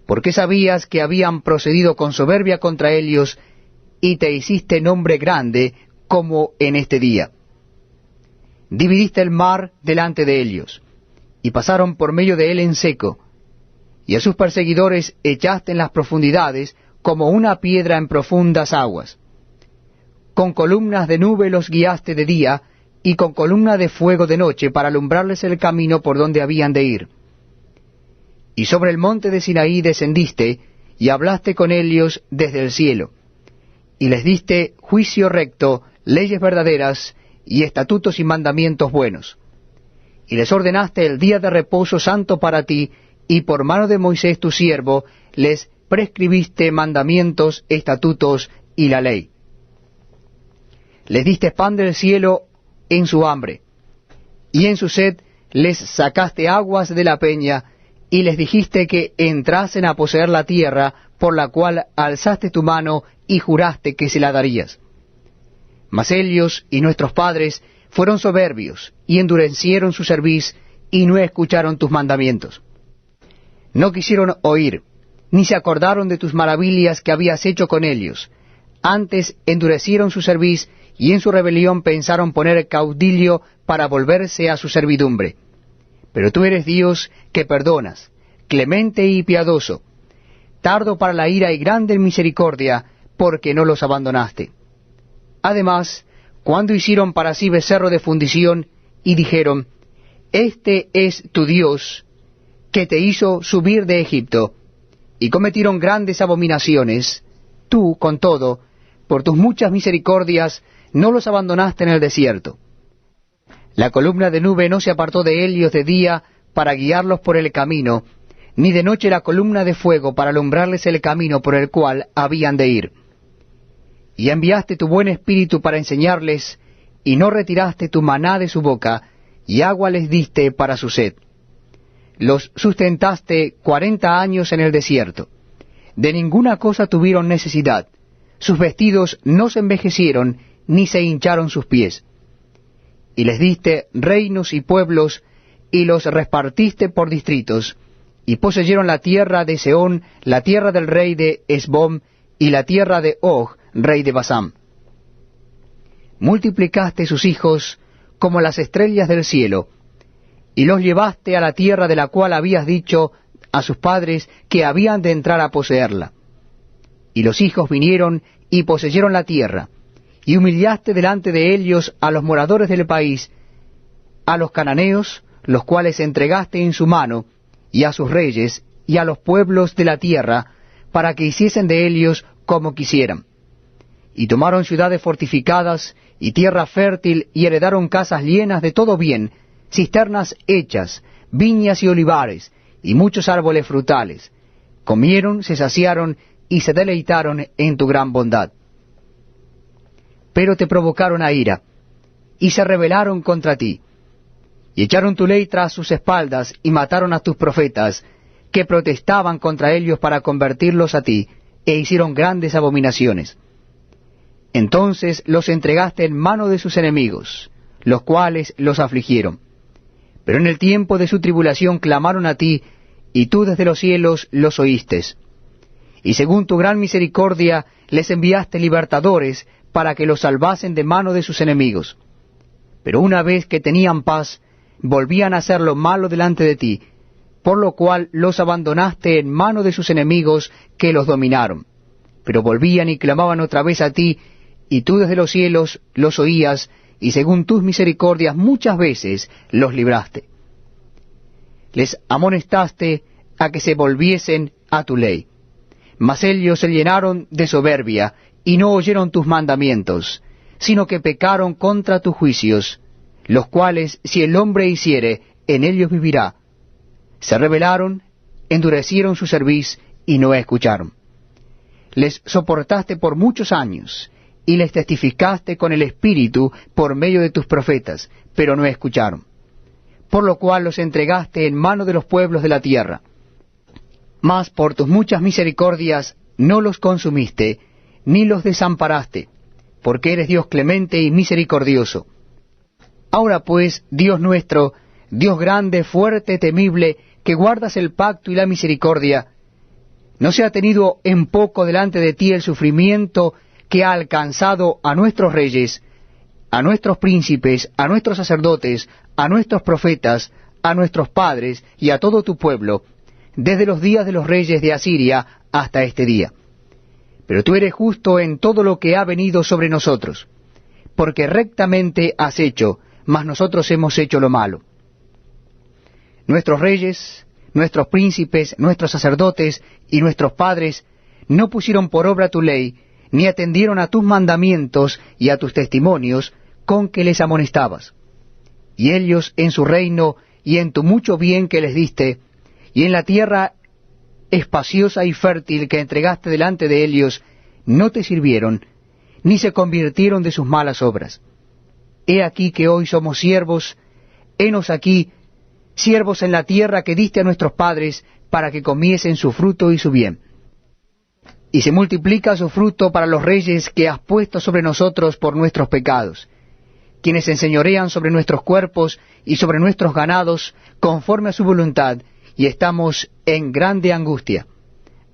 porque sabías que habían procedido con soberbia contra ellos, y te hiciste nombre grande, como en este día. Dividiste el mar delante de ellos, y pasaron por medio de él en seco, y a sus perseguidores echaste en las profundidades, como una piedra en profundas aguas. Con columnas de nube los guiaste de día, y con columna de fuego de noche, para alumbrarles el camino por donde habían de ir. Y sobre el monte de Sinaí descendiste, y hablaste con ellos desde el cielo, y les diste juicio recto, leyes verdaderas, y estatutos y mandamientos buenos. Y les ordenaste el día de reposo santo para ti, y por mano de Moisés tu siervo, les prescribiste mandamientos, estatutos y la ley. Les diste pan del cielo en su hambre, y en su sed les sacaste aguas de la peña, y les dijiste que entrasen a poseer la tierra, por la cual alzaste tu mano y juraste que se la darías. Mas ellos y nuestros padres fueron soberbios, y endurecieron su cerviz, y no escucharon tus mandamientos. No quisieron oír, ni se acordaron de tus maravillas que habías hecho con ellos. Antes endurecieron su cerviz, y en su rebelión pensaron poner caudillo para volverse a su servidumbre. Pero tú eres Dios que perdonas, clemente y piadoso, tardo para la ira y grande en misericordia, porque no los abandonaste. Además, cuando hicieron para sí becerro de fundición, y dijeron, Este es tu Dios, que te hizo subir de Egipto, y cometieron grandes abominaciones, tú, con todo, por tus muchas misericordias, no los abandonaste en el desierto. La columna de nube no se apartó de ellos de día para guiarlos por el camino, ni de noche la columna de fuego para alumbrarles el camino por el cual habían de ir. Y enviaste tu buen espíritu para enseñarles, y no retiraste tu maná de su boca, y agua les diste para su sed. Los sustentaste 40 años en el desierto. De ninguna cosa tuvieron necesidad. Sus vestidos no se envejecieron, ni se hincharon sus pies. Y les diste reinos y pueblos, y los repartiste por distritos, y poseyeron la tierra de Sehón, la tierra del rey de Hesbón, y la tierra de Og, rey de Basán. Multiplicaste sus hijos como las estrellas del cielo, y los llevaste a la tierra de la cual habías dicho a sus padres que habían de entrar a poseerla. Y los hijos vinieron y poseyeron la tierra, y humillaste delante de ellos a los moradores del país, a los cananeos, los cuales entregaste en su mano, y a sus reyes, y a los pueblos de la tierra, para que hiciesen de ellos como quisieran. Y tomaron ciudades fortificadas, y tierra fértil, y heredaron casas llenas de todo bien, cisternas hechas, viñas y olivares, y muchos árboles frutales. Comieron, se saciaron, y se deleitaron en tu gran bondad. Pero te provocaron a ira, y se rebelaron contra ti, y echaron tu ley tras sus espaldas, y mataron a tus profetas, que protestaban contra ellos para convertirlos a ti, e hicieron grandes abominaciones. Entonces los entregaste en mano de sus enemigos, los cuales los afligieron. Pero en el tiempo de su tribulación clamaron a ti, y tú desde los cielos los oíste. Y según tu gran misericordia les enviaste libertadores, para que los salvasen de mano de sus enemigos. Pero una vez que tenían paz, volvían a hacer lo malo delante de ti, por lo cual los abandonaste en mano de sus enemigos que los dominaron. Pero volvían y clamaban otra vez a ti, y tú desde los cielos los oías, y según tus misericordias muchas veces los libraste. Les amonestaste a que se volviesen a tu ley. Mas ellos se llenaron de soberbia, y no oyeron tus mandamientos, sino que pecaron contra tus juicios, los cuales si el hombre hiciere, en ellos vivirá. Se rebelaron, endurecieron su cerviz, y no escucharon. Les soportaste por muchos años, y les testificaste con el Espíritu por medio de tus profetas, pero no escucharon. Por lo cual los entregaste en mano de los pueblos de la tierra. Mas por tus muchas misericordias no los consumiste, ni los desamparaste, porque eres Dios clemente y misericordioso. Ahora pues, Dios nuestro, Dios grande, fuerte, temible, que guardas el pacto y la misericordia, ¿no se ha tenido en poco delante de ti el sufrimiento que ha alcanzado a nuestros reyes, a nuestros príncipes, a nuestros sacerdotes, a nuestros profetas, a nuestros padres y a todo tu pueblo, desde los días de los reyes de Asiria hasta este día? Pero tú eres justo en todo lo que ha venido sobre nosotros, porque rectamente has hecho, mas nosotros hemos hecho lo malo. Nuestros reyes, nuestros príncipes, nuestros sacerdotes y nuestros padres no pusieron por obra tu ley, ni atendieron a tus mandamientos y a tus testimonios con que les amonestabas. Y ellos en su reino y en tu mucho bien que les diste, y en la tierra espaciosa y fértil que entregaste delante de ellos, no te sirvieron, ni se convirtieron de sus malas obras. He aquí que hoy somos siervos, henos aquí, siervos en la tierra que diste a nuestros padres, para que comiesen su fruto y su bien. Y se multiplica su fruto para los reyes que has puesto sobre nosotros por nuestros pecados, quienes enseñorean sobre nuestros cuerpos y sobre nuestros ganados, conforme a su voluntad, y estamos en grande angustia.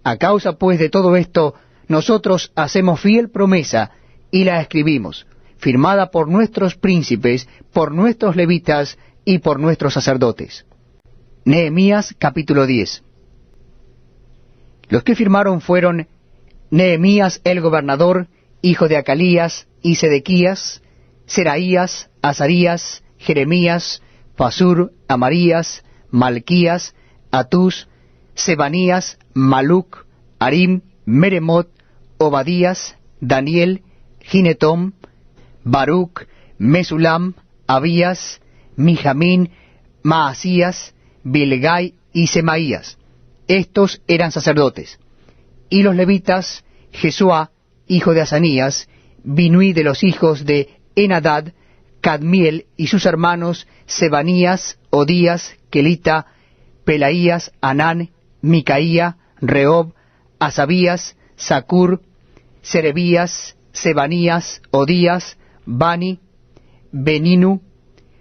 A causa pues de todo esto, nosotros hacemos fiel promesa, y la escribimos, firmada por nuestros príncipes, por nuestros levitas y por nuestros sacerdotes. Nehemías capítulo 10. Los que firmaron fueron Nehemías el gobernador, hijo de Acalías, y Sedequías, Seraías, Azarías, Jeremías, Pasur, Amarías, Malquías, Atús, Sebanías, Maluc, Arim, Meremot, Obadías, Daniel, Ginetom, Baruc, Mesulam, Abías, Mijamín, Maasías, Bilgai y Semaías. Estos eran sacerdotes. Y los levitas, Jesuá, hijo de Asanías, Binui de los hijos de Enadad, Cadmiel y sus hermanos, Sebanías, Odías, Kelita, Pelaías, Anán, Micaía, Rehob, Asabías, Sacur, Serebías, Sebanías, Odías, Bani, Beninu,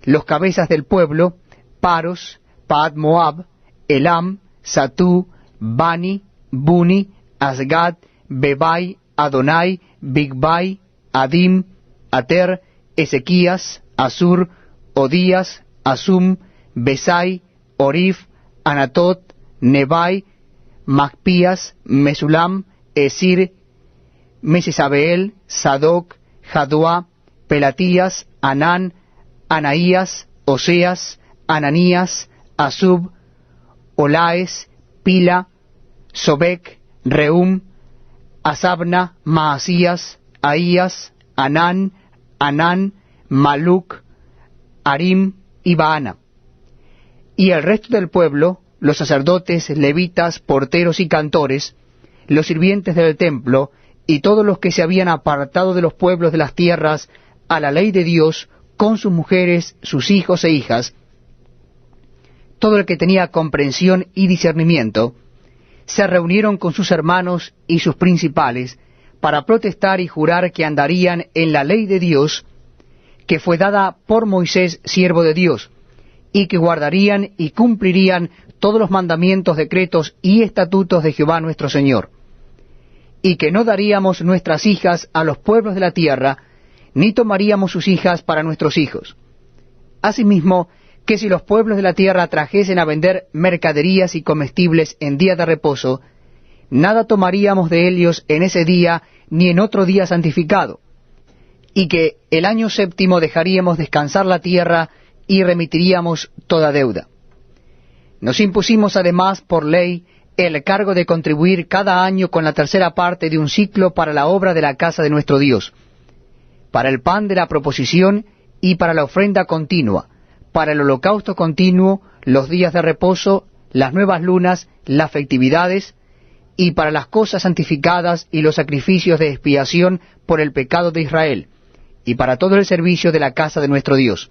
los cabezas del pueblo, Paros, Paad Moab, Elam, Satú, Bani, Buni, Asgad, Bebai, Adonai, Bigbai, Adim, Ater, Ezequías, Asur, Odías, Asum, Besai, Orif, Anatot, Nebai, Macpías, Mesulam, Esir, Mesesabeel, Sadoc, Jaduá, Pelatías, Anán, Anaías, Oseas, Ananías, Asub, Olaes, Pila, Sobek, Reum, Asabna, Maasías, Ahías, Anán, Maluc, Arim y Baana. Y el resto del pueblo, los sacerdotes, levitas, porteros y cantores, los sirvientes del templo, y todos los que se habían apartado de los pueblos de las tierras a la ley de Dios, con sus mujeres, sus hijos e hijas, todo el que tenía comprensión y discernimiento, se reunieron con sus hermanos y sus principales, para protestar y jurar que andarían en la ley de Dios, que fue dada por Moisés, siervo de Dios, y que guardarían y cumplirían todos los mandamientos, decretos y estatutos de Jehová nuestro Señor, y que no daríamos nuestras hijas a los pueblos de la tierra, ni tomaríamos sus hijas para nuestros hijos. Asimismo, que si los pueblos de la tierra trajesen a vender mercaderías y comestibles en día de reposo, nada tomaríamos de ellos en ese día ni en otro día santificado, y que el año séptimo dejaríamos descansar la tierra y remitiríamos toda deuda. Nos impusimos además por ley el cargo de contribuir cada año con la tercera parte de un siclo para la obra de la casa de nuestro Dios, para el pan de la proposición y para la ofrenda continua, para el holocausto continuo, los días de reposo, las nuevas lunas, las festividades, y para las cosas santificadas y los sacrificios de expiación por el pecado de Israel, y para todo el servicio de la casa de nuestro Dios.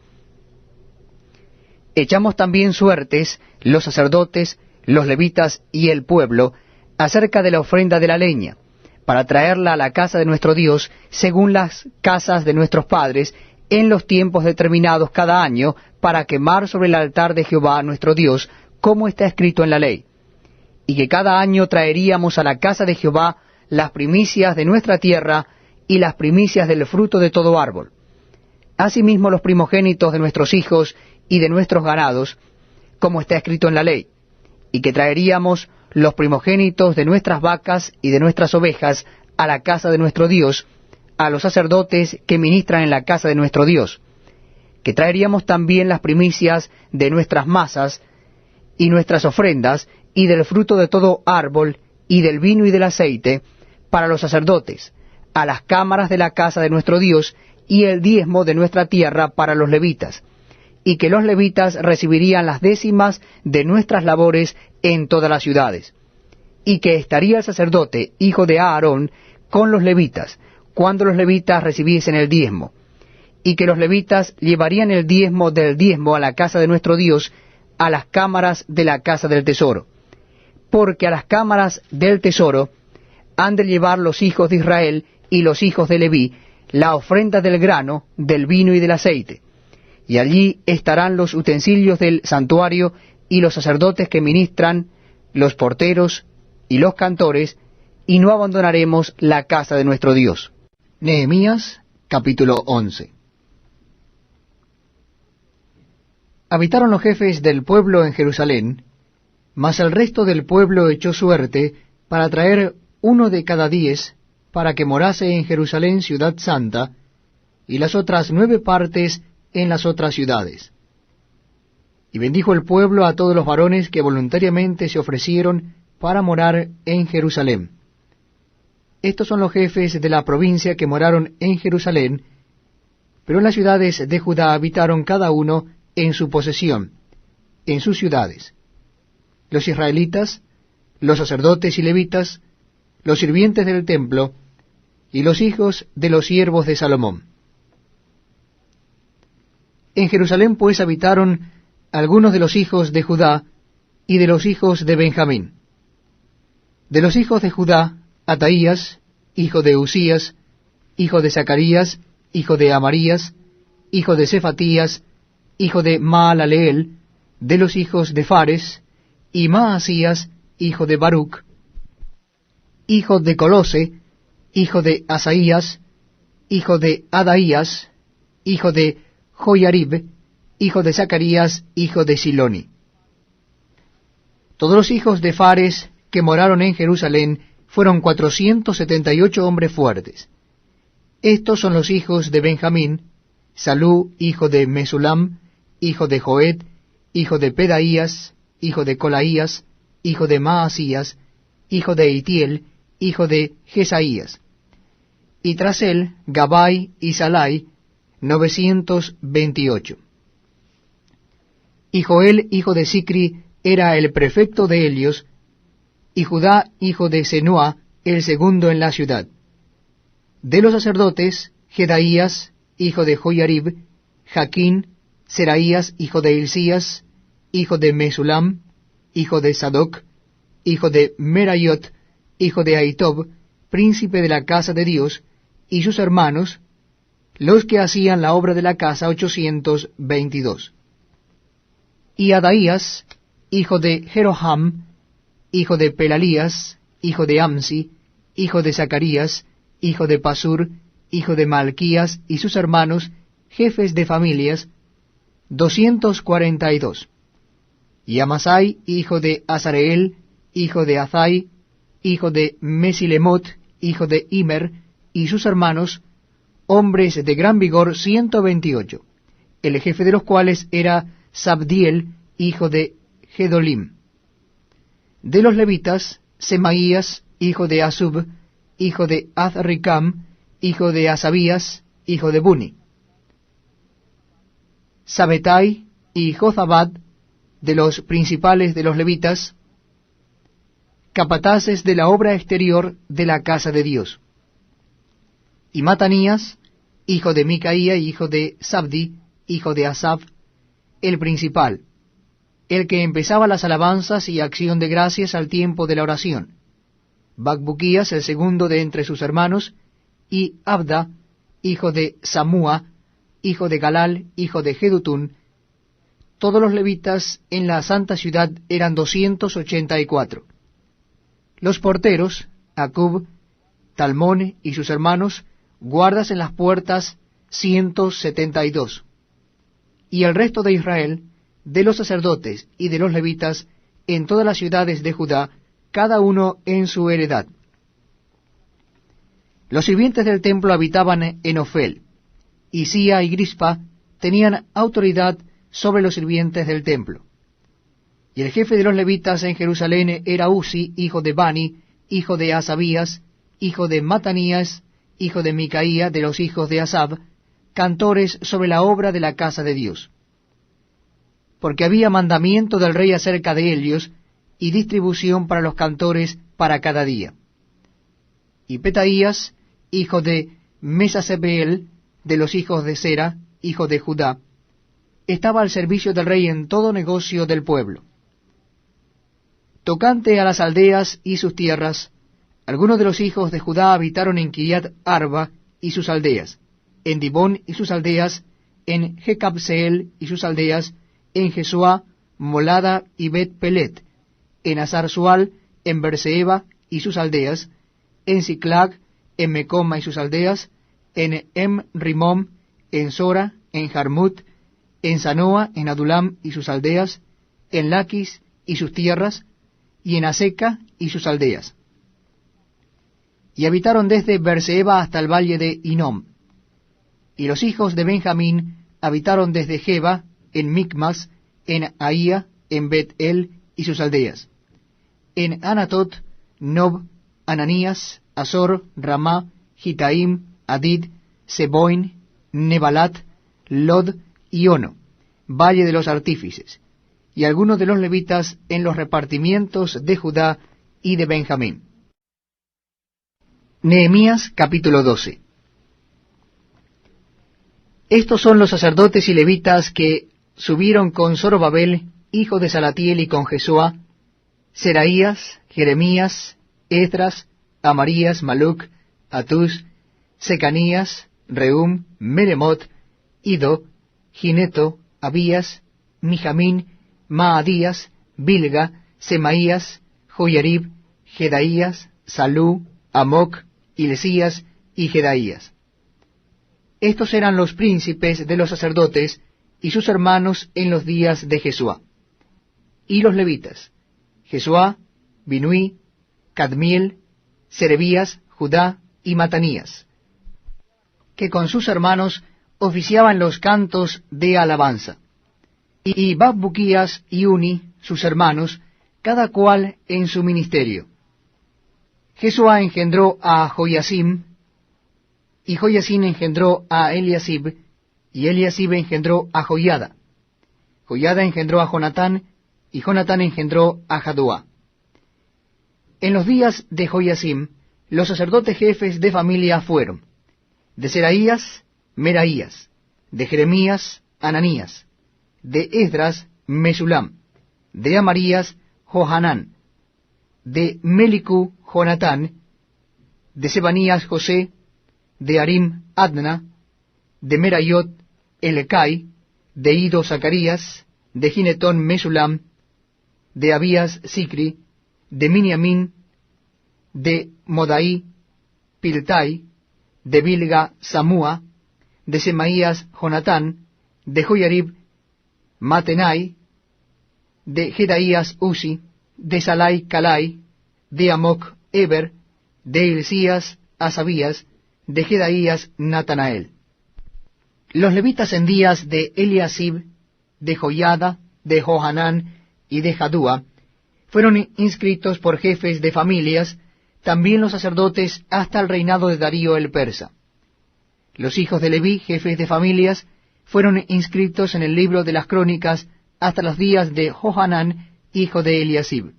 Echamos también suertes los sacerdotes, los levitas y el pueblo, acerca de la ofrenda de la leña, para traerla a la casa de nuestro Dios, según las casas de nuestros padres, en los tiempos determinados cada año, para quemar sobre el altar de Jehová nuestro Dios, como está escrito en la ley. Y que cada año traeríamos a la casa de Jehová las primicias de nuestra tierra y las primicias del fruto de todo árbol. Asimismo los primogénitos de nuestros hijos y de nuestros ganados, como está escrito en la ley. Y que traeríamos los primogénitos de nuestras vacas y de nuestras ovejas a la casa de nuestro Dios, a los sacerdotes que ministran en la casa de nuestro Dios. Que traeríamos también las primicias de nuestras masas y nuestras ofrendas, y del fruto de todo árbol, y del vino y del aceite, para los sacerdotes, a las cámaras de la casa de nuestro Dios, y el diezmo de nuestra tierra para los levitas, y que los levitas recibirían las décimas de nuestras labores en todas las ciudades, y que estaría el sacerdote, hijo de Aarón, con los levitas, cuando los levitas recibiesen el diezmo, y que los levitas llevarían el diezmo del diezmo a la casa de nuestro Dios, a las cámaras de la casa del tesoro. Porque a las cámaras del tesoro han de llevar los hijos de Israel y los hijos de Leví la ofrenda del grano, del vino y del aceite. Y allí estarán los utensilios del santuario y los sacerdotes que ministran, los porteros y los cantores, y no abandonaremos la casa de nuestro Dios. Nehemías, capítulo 11. Habitaron los jefes del pueblo en Jerusalén, mas el resto del pueblo echó suerte para traer 1 de cada 10, para que morase en Jerusalén ciudad santa, y las otras 9 partes en las otras ciudades. Y bendijo el pueblo a todos los varones que voluntariamente se ofrecieron para morar en Jerusalén. Estos son los jefes de la provincia que moraron en Jerusalén, pero en las ciudades de Judá habitaron cada uno en su posesión, en sus ciudades. Los israelitas, los sacerdotes y levitas, los sirvientes del templo, y los hijos de los siervos de Salomón. En Jerusalén pues habitaron algunos de los hijos de Judá y de los hijos de Benjamín. De los hijos de Judá, Ataías, hijo de Usías, hijo de Zacarías, hijo de Amarías, hijo de Cefatías, hijo de Maalaleel, de los hijos de Fares, y Maasías, hijo de Baruc, hijo de Colose, hijo de Asaías, hijo de Adaías, hijo de Joiarib, hijo de Zacarías, hijo de Siloni. Todos los hijos de Fares que moraron en Jerusalén fueron 478 hombres fuertes. Estos son los hijos de Benjamín: Salú, hijo de Mesulam, hijo de Joed, hijo de Pedaías, hijo de Colaías, hijo de Maasías, hijo de Itiel, hijo de Jesaías. Y tras él, Gabai y Salai, 928. Y Joel, hijo de Sicri, era el prefecto de Helios, y Judá, hijo de Senua, el segundo en la ciudad. De los sacerdotes, Jedaías, hijo de Joiarib, Jaquín, Seraías, hijo de Hilcías, hijo de Mesulam, hijo de Sadoc, hijo de Merayot, hijo de Ahitob, príncipe de la casa de Dios, y sus hermanos, los que hacían la obra de la casa, 822. Y Adaías, hijo de Jeroham, hijo de Pelalías, hijo de Amsi, hijo de Zacarías, hijo de Pasur, hijo de Malquías, y sus hermanos, jefes de familias, 242. Y Amasai, hijo de Azareel, hijo de Azai, hijo de Mesilemot, hijo de Immer, y sus hermanos, hombres de gran vigor, 128, el jefe de los cuales era Sabdiel, hijo de Gedolim. De los levitas, Semaías, hijo de Asub, hijo de Azricam, hijo de Asabías, hijo de Buni. Sabetai y Jozabad, de los principales de los levitas, capataces de la obra exterior de la casa de Dios. Y Matanías, hijo de Micaía, hijo de Sabdi, hijo de Asaf, el principal. el que empezaba las alabanzas y acción de gracias al tiempo de la oración, Bacbuquías el segundo de entre sus hermanos, y Abda, hijo de Samúa, hijo de Galal, hijo de Jedutún. Todos los levitas en la santa ciudad eran 284. Los porteros, Acub, Talmón y sus hermanos, guardas en las puertas, 172. Y el resto de Israel, de los sacerdotes y de los levitas, en todas las ciudades de Judá, cada uno en su heredad. Los sirvientes del templo habitaban en Ofel, y Sía y Grispa tenían autoridad sobre los sirvientes del templo. Y el jefe de los levitas en Jerusalén era Uzi, hijo de Bani, hijo de Asabías, hijo de Matanías, hijo de Micaía, de los hijos de Asab, cantores sobre la obra de la casa de Dios. Porque había mandamiento del rey acerca de ellos, y distribución para los cantores para cada día. Y Petaías, hijo de Mesasebeel, de los hijos de Sera, hijo de Judá, estaba al servicio del rey en todo negocio del pueblo. Tocante a las aldeas y sus tierras, algunos de los hijos de Judá habitaron en Kiriat Arba y sus aldeas, en Dibón y sus aldeas, en Jecabseel y sus aldeas, en Jesuá, Molada y Bet Pelet, en Azar-Sual, en Berseba y sus aldeas, en Siclag, en Mecoma y sus aldeas, en Rimom, en Sora, en Jarmut, en Sanoa, en Adulam y sus aldeas, en Laquis y sus tierras, y en Aseca y sus aldeas. Y habitaron desde Berseba hasta el valle de Hinom. Y los hijos de Benjamín habitaron desde Geba, en Micmas, en Ahía, en Bet-El y sus aldeas, en Anatot, Nob, Ananías, Azor, Ramá, Gitaim, Adid, Seboin, Nebalat, Lod y Ono, valle de los artífices, y algunos de los levitas en los repartimientos de Judá y de Benjamín. Nehemías capítulo 12. Estos son los sacerdotes y levitas que subieron con Zorobabel, hijo de Salatiel, y con Jesuá, Seraías, Jeremías, Esdras, Amarías, Maluc, Atús, Secanías, Reum, Meremot, Ido, Gineto, Abías, Mijamín, Maadías, Bilga, Semaías, Joyarib, Jedaías, Salú, Amoc, Hilesías y Jedaías. Estos eran los príncipes de los sacerdotes y sus hermanos en los días de Jesuá. Y los levitas, Jesuá, Binuí, Cadmiel, Serebías, Judá y Matanías, que con sus hermanos oficiaban los cantos de alabanza. Y Bacbuquías y Uni, sus hermanos, cada cual en su ministerio. Jesuá engendró a Joiasim, y Joiasim engendró a Eliasib, y Eliasib engendró a Joiada. Joiada engendró a Jonatán, y Jonatán engendró a Jaduá. En los días de Joiasim, los sacerdotes jefes de familia fueron: de Seraías, Meraías; de Jeremías, Ananías; de Esdras, Mesulam; de Amarías, Johanán; de Melicú, Jonatán; de Sebanías, José; de Arim, Adna; de Merayot, Elecai; de Ido, Zacarías; de Ginetón, Mesulam; de Abías, Sicri; de Miniamín; de Modaí, Piltai; de Bilga, Samúa; de Semaías, Jonatán; de Joyarib, Matenai; de Jedaías, Uzi; de Salai, Calai; de Amoc, Eber; de Hilcías, Asabías; de Jedaías, Natanael. Los levitas en días de Eliasib, de Joiada, de Johanán y de Jadúa fueron inscritos por jefes de familias, también los sacerdotes hasta el reinado de Darío el persa. Los hijos de Leví, jefes de familias, fueron inscritos en el libro de las crónicas hasta los días de Johanán, hijo de Eliasib.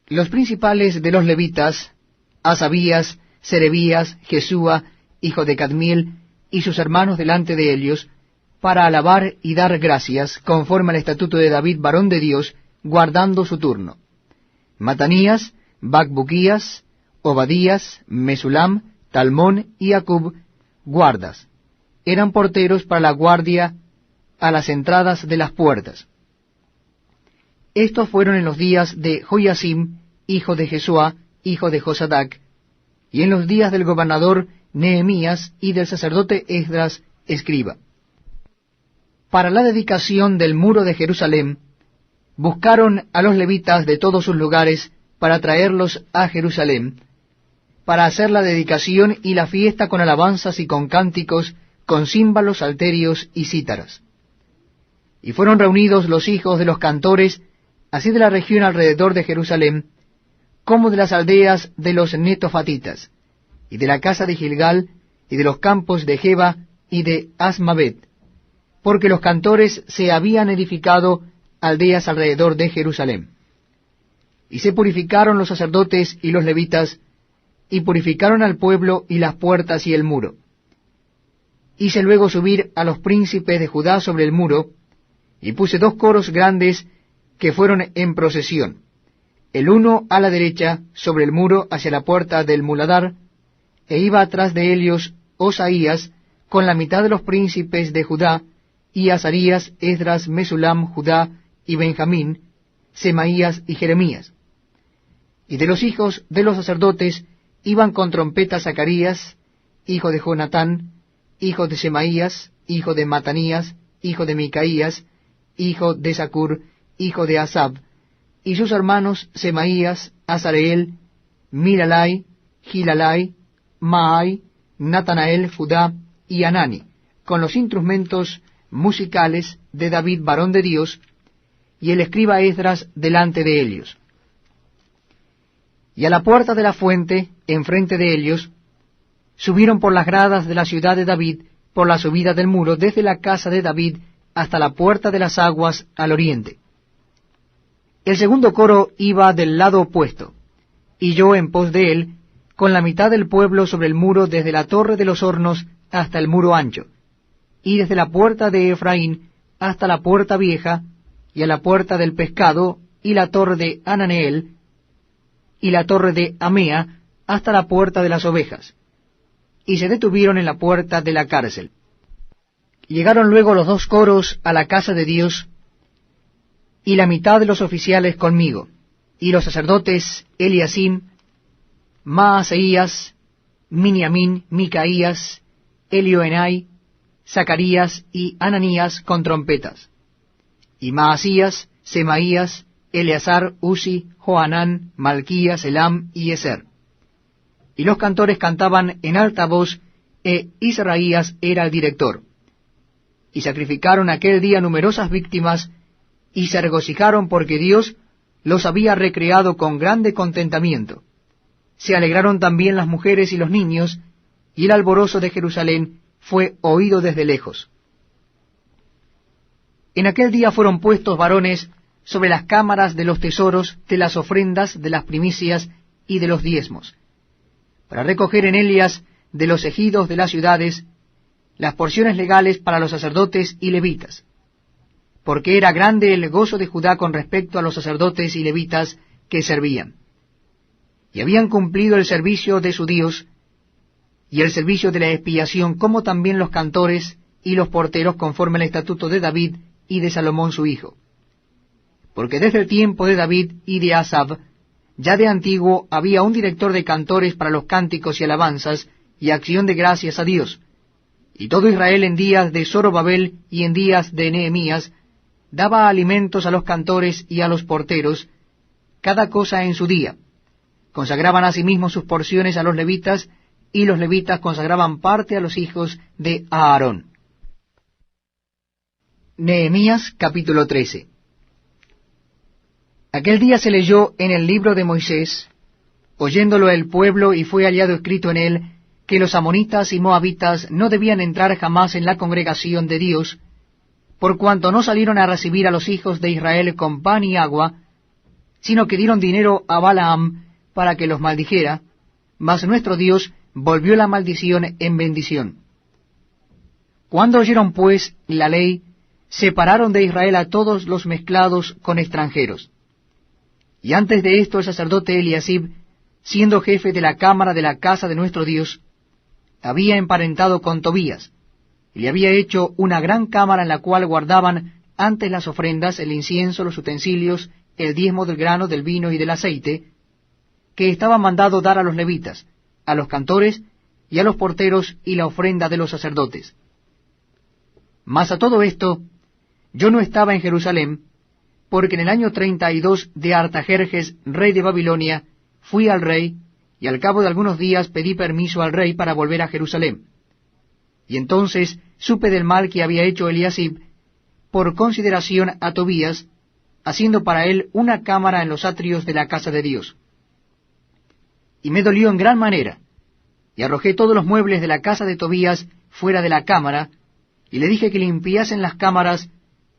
Los principales de los levitas, Asabías, Serebías, Jesúa, hijo de Cadmiel, y sus hermanos delante de ellos, para alabar y dar gracias, conforme al estatuto de David, varón de Dios, guardando su turno. Matanías, Bacbuquías, Obadías, Mesulam, Talmón y Acub, guardas. Eran porteros para la guardia a las entradas de las puertas. Estos fueron en los días de Joiasim, hijo de Jesuá, hijo de Josadac, y en los días del gobernador Nehemías y del sacerdote Esdras, escriba. Para la dedicación del muro de Jerusalén, buscaron a los levitas de todos sus lugares para traerlos a Jerusalén, para hacer la dedicación y la fiesta con alabanzas y con cánticos, con címbalos, salterios y cítaras. Y fueron reunidos los hijos de los cantores, así de la región alrededor de Jerusalén, como de las aldeas de los netofatitas, y de la casa de Gilgal, y de los campos de Geba y de Asmavet, porque los cantores se habían edificado aldeas alrededor de Jerusalén. Y se purificaron los sacerdotes y los levitas, y purificaron al pueblo y las puertas y el muro. Hice luego subir a los príncipes de Judá sobre el muro, y puse 2 coros grandes que fueron en procesión, el uno a la derecha sobre el muro hacia la puerta del muladar, e iba atrás de ellos Osaías con la mitad de los príncipes de Judá, y Azarías, Esdras, Mesulam, Judá y Benjamín, Semaías y Jeremías. Y de los hijos de los sacerdotes iban con trompeta Zacarías, hijo de Jonatán, hijo de Semaías, hijo de Matanías, hijo de Micaías, hijo de Zacur, hijo de Asab, y sus hermanos Semaías, Azareel, Milalai, Gilalai, Maai, Natanael, Judá y Anani, con los instrumentos musicales de David, varón de Dios, y el escriba Esdras delante de ellos. Y a la puerta de la fuente, enfrente de ellos, subieron por las gradas de la ciudad de David, por la subida del muro, desde la casa de David hasta la puerta de las aguas al oriente. El segundo coro iba del lado opuesto, y yo en pos de él, con la mitad del pueblo sobre el muro, desde la torre de los hornos hasta el muro ancho, y desde la puerta de Efraín hasta la puerta vieja, y a la puerta del pescado, y la torre de Ananeel, y la torre de Amea, hasta la puerta de las ovejas, y se detuvieron en la puerta de la cárcel. Llegaron luego los 2 coros a la casa de Dios, y la mitad de los oficiales conmigo, y los sacerdotes Eliasim, Maaseías, Miniamín, Micaías, Elioenai, Zacarías y Ananías con trompetas, y Maasías, Semaías, Eleazar, Uzi, Joanán, Malquías, Elam y Eser. Y los cantores cantaban en alta voz, Israías era el director. Y sacrificaron aquel día numerosas víctimas, y se regocijaron porque Dios los había recreado con grande contentamiento. Se alegraron también las mujeres y los niños, y el alborozo de Jerusalén fue oído desde lejos. En aquel día fueron puestos varones sobre las cámaras de los tesoros, de las ofrendas, de las primicias y de los diezmos, para recoger en ellas de los ejidos de las ciudades las porciones legales para los sacerdotes y levitas, porque era grande el gozo de Judá con respecto a los sacerdotes y levitas que servían. Y habían cumplido el servicio de su Dios, y el servicio de la expiación, como también los cantores y los porteros, conforme al estatuto de David y de Salomón su hijo. Porque desde el tiempo de David y de Asab, ya de antiguo había un director de cantores para los cánticos y alabanzas y acción de gracias a Dios. Y todo Israel en días de Zorobabel y en días de Nehemías daba alimentos a los cantores y a los porteros, cada cosa en su día. Consagraban asimismo sus porciones a los levitas, y los levitas consagraban parte a los hijos de Aarón. Nehemías capítulo 13. Aquel día se leyó en el libro de Moisés, oyéndolo el pueblo, y fue hallado escrito en él, que los amonitas y moabitas no debían entrar jamás en la congregación de Dios, por cuanto no salieron a recibir a los hijos de Israel con pan y agua, sino que dieron dinero a Balaam para que los maldijera, mas nuestro Dios volvió la maldición en bendición. Cuando oyeron pues la ley, separaron de Israel a todos los mezclados con extranjeros. Y antes de esto el sacerdote Eliasib, siendo jefe de la cámara de la casa de nuestro Dios, había emparentado con Tobías, y le había hecho una gran cámara en la cual guardaban antes las ofrendas, el incienso, los utensilios, el diezmo del grano, del vino y del aceite, que estaba mandado dar a los levitas, a los cantores y a los porteros y la ofrenda de los sacerdotes. Mas a todo esto, yo no estaba en Jerusalén, porque en el año 32 de Artajerjes, rey de Babilonia, fui al rey, y al cabo de algunos días pedí permiso al rey para volver a Jerusalén. Y entonces supe del mal que había hecho Eliasib, por consideración a Tobías, haciendo para él una cámara en los atrios de la casa de Dios. Y me dolió en gran manera, y arrojé todos los muebles de la casa de Tobías fuera de la cámara, y le dije que limpiasen las cámaras,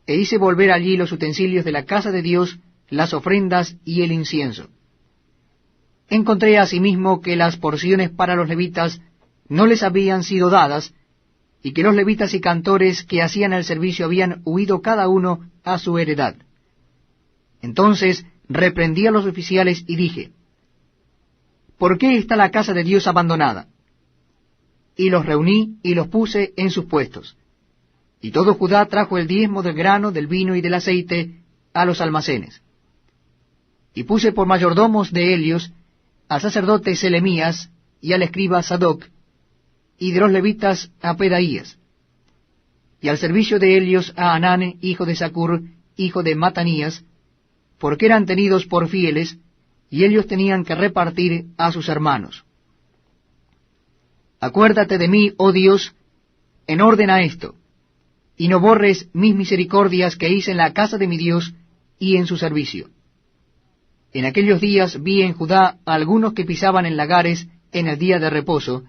e hice volver allí los utensilios de la casa de Dios, las ofrendas y el incienso. Encontré asimismo que las porciones para los levitas no les habían sido dadas, y que los levitas y cantores que hacían el servicio habían huido cada uno a su heredad. Entonces reprendí a los oficiales y dije, ¿por qué está la casa de Dios abandonada? Y los reuní y los puse en sus puestos. Y todo Judá trajo el diezmo del grano, del vino y del aceite a los almacenes. Y puse por mayordomos de ellos al sacerdote Selemías y al escriba Sadoc, y de los levitas a Pedaías, y al servicio de ellos a Hanán, hijo de Zacur, hijo de Matanías, porque eran tenidos por fieles, y ellos tenían que repartir a sus hermanos. Acuérdate de mí, oh Dios, en orden a esto, y no borres mis misericordias que hice en la casa de mi Dios y en su servicio. En aquellos días vi en Judá a algunos que pisaban en lagares en el día de reposo,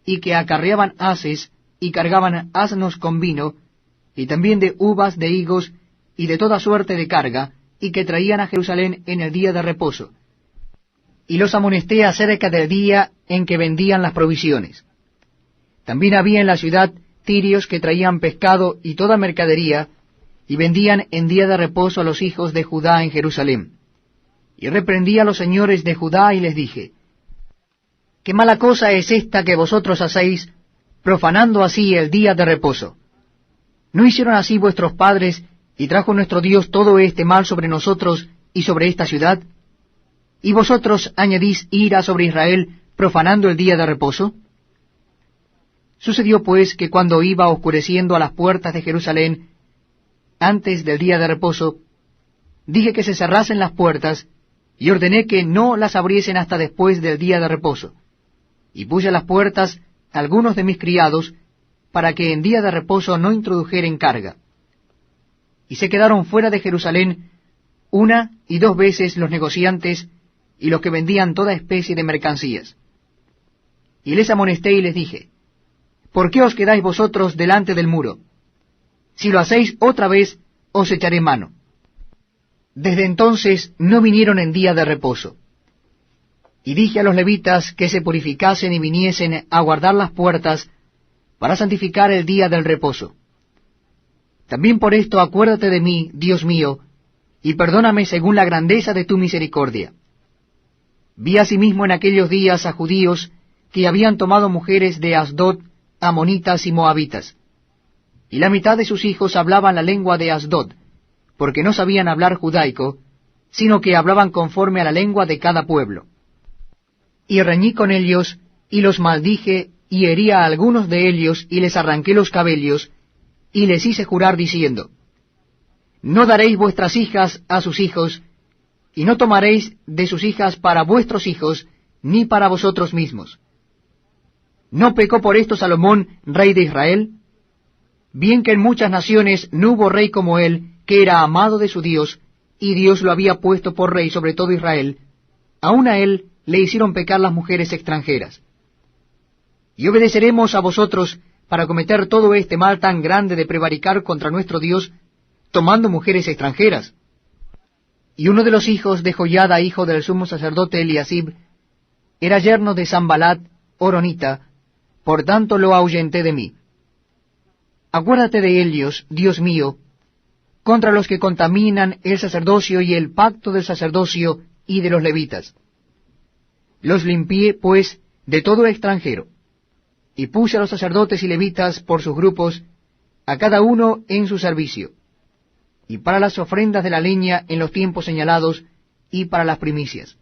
y que acarreaban haces y cargaban asnos con vino, y también de uvas, de higos, y de toda suerte de carga, y que traían a Jerusalén en el día de reposo. Y los amonesté acerca del día en que vendían las provisiones. También había en la ciudad tirios que traían pescado y toda mercadería, y vendían en día de reposo a los hijos de Judá en Jerusalén. Y reprendí a los señores de Judá y les dije, ¿qué mala cosa es esta que vosotros hacéis, profanando así el día de reposo? ¿No hicieron así vuestros padres, y trajo nuestro Dios todo este mal sobre nosotros y sobre esta ciudad? ¿Y vosotros añadís ira sobre Israel, profanando el día de reposo? Sucedió pues que cuando iba oscureciendo a las puertas de Jerusalén, antes del día de reposo, dije que se cerrasen las puertas, y ordené que no las abriesen hasta después del día de reposo. Y puse a las puertas algunos de mis criados, para que en día de reposo no introdujeren carga. Y se quedaron fuera de Jerusalén 1 y 2 veces los negociantes y los que vendían toda especie de mercancías. Y les amonesté y les dije, ¿por qué os quedáis vosotros delante del muro? Si lo hacéis otra vez, os echaré mano. Desde entonces no vinieron en día de reposo. Y dije a los levitas que se purificasen y viniesen a guardar las puertas para santificar el día del reposo. También por esto acuérdate de mí, Dios mío, y perdóname según la grandeza de tu misericordia. Vi asimismo en aquellos días a judíos que habían tomado mujeres de Asdod, amonitas y moabitas, y la mitad de sus hijos hablaban la lengua de Asdod, porque no sabían hablar judaico, sino que hablaban conforme a la lengua de cada pueblo. Y reñí con ellos, y los maldije, y herí a algunos de ellos, y les arranqué los cabellos, y les hice jurar diciendo, no daréis vuestras hijas a sus hijos, y no tomaréis de sus hijas para vuestros hijos, ni para vosotros mismos. ¿No pecó por esto Salomón, rey de Israel? Bien que en muchas naciones no hubo rey como él, que era amado de su Dios, y Dios lo había puesto por rey sobre todo Israel, aun a él le hicieron pecar las mujeres extranjeras. Y obedeceremos a vosotros para cometer todo este mal tan grande de prevaricar contra nuestro Dios, tomando mujeres extranjeras. Y uno de los hijos de Joiada, hijo del sumo sacerdote Eliasib, era yerno de Sanbalat, horonita, por tanto lo ahuyenté de mí. Acuérdate de ellos, Dios mío, contra los que contaminan el sacerdocio y el pacto del sacerdocio y de los levitas. Los limpié, pues, de todo extranjero, y puse a los sacerdotes y levitas por sus grupos, a cada uno en su servicio, y para las ofrendas de la leña en los tiempos señalados, y para las primicias.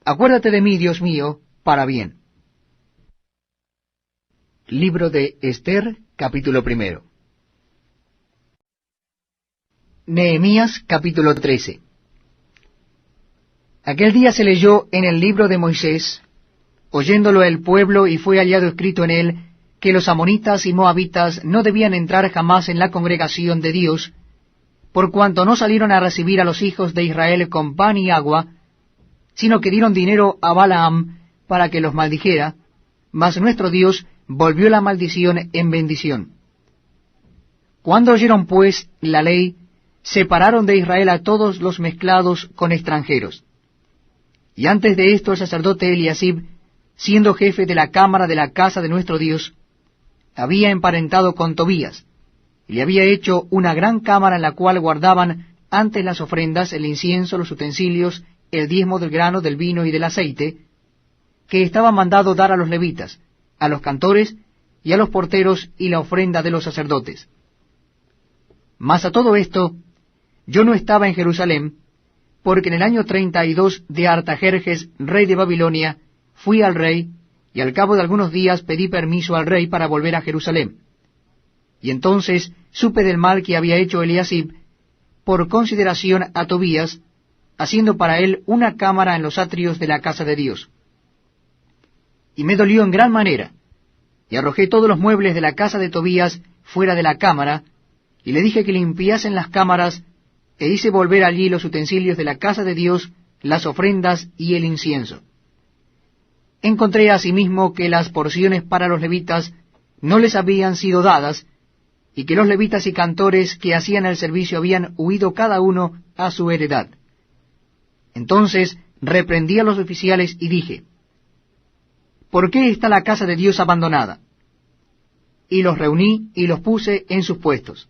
Acuérdate de mí, Dios mío, para bien. Libro de Ester, capítulo 1. Nehemías, capítulo 13. Aquel día se leyó en el libro de Moisés, oyéndolo el pueblo, y fue hallado escrito en él, que los amonitas y moabitas no debían entrar jamás en la congregación de Dios, por cuanto no salieron a recibir a los hijos de Israel con pan y agua, sino que dieron dinero a Balaam para que los maldijera, mas nuestro Dios volvió la maldición en bendición. Cuando oyeron pues la ley, separaron de Israel a todos los mezclados con extranjeros. Y antes de esto el sacerdote Eliasib, siendo jefe de la cámara de la casa de nuestro Dios, había emparentado con Tobías, y le había hecho una gran cámara en la cual guardaban antes las ofrendas, el incienso, los utensilios, el diezmo del grano, del vino y del aceite, que estaba mandado dar a los levitas, a los cantores y a los porteros, y la ofrenda de los sacerdotes. Mas a todo esto, yo no estaba en Jerusalén, porque en el año 32 de Artajerjes, rey de Babilonia, fui al rey, y al cabo de algunos días pedí permiso al rey para volver a Jerusalén. Y entonces supe del mal que había hecho Eliasib, por consideración a Tobías, haciendo para él una cámara en los atrios de la casa de Dios. Y me dolió en gran manera, y arrojé todos los muebles de la casa de Tobías fuera de la cámara, y le dije que limpiasen las cámaras, e hice volver allí los utensilios de la casa de Dios, las ofrendas y el incienso. Encontré asimismo que las porciones para los levitas no les habían sido dadas, y que los levitas y cantores que hacían el servicio habían huido cada uno a su heredad. Entonces reprendí a los oficiales y dije, ¿por qué está la casa de Dios abandonada? Y los reuní y los puse en sus puestos.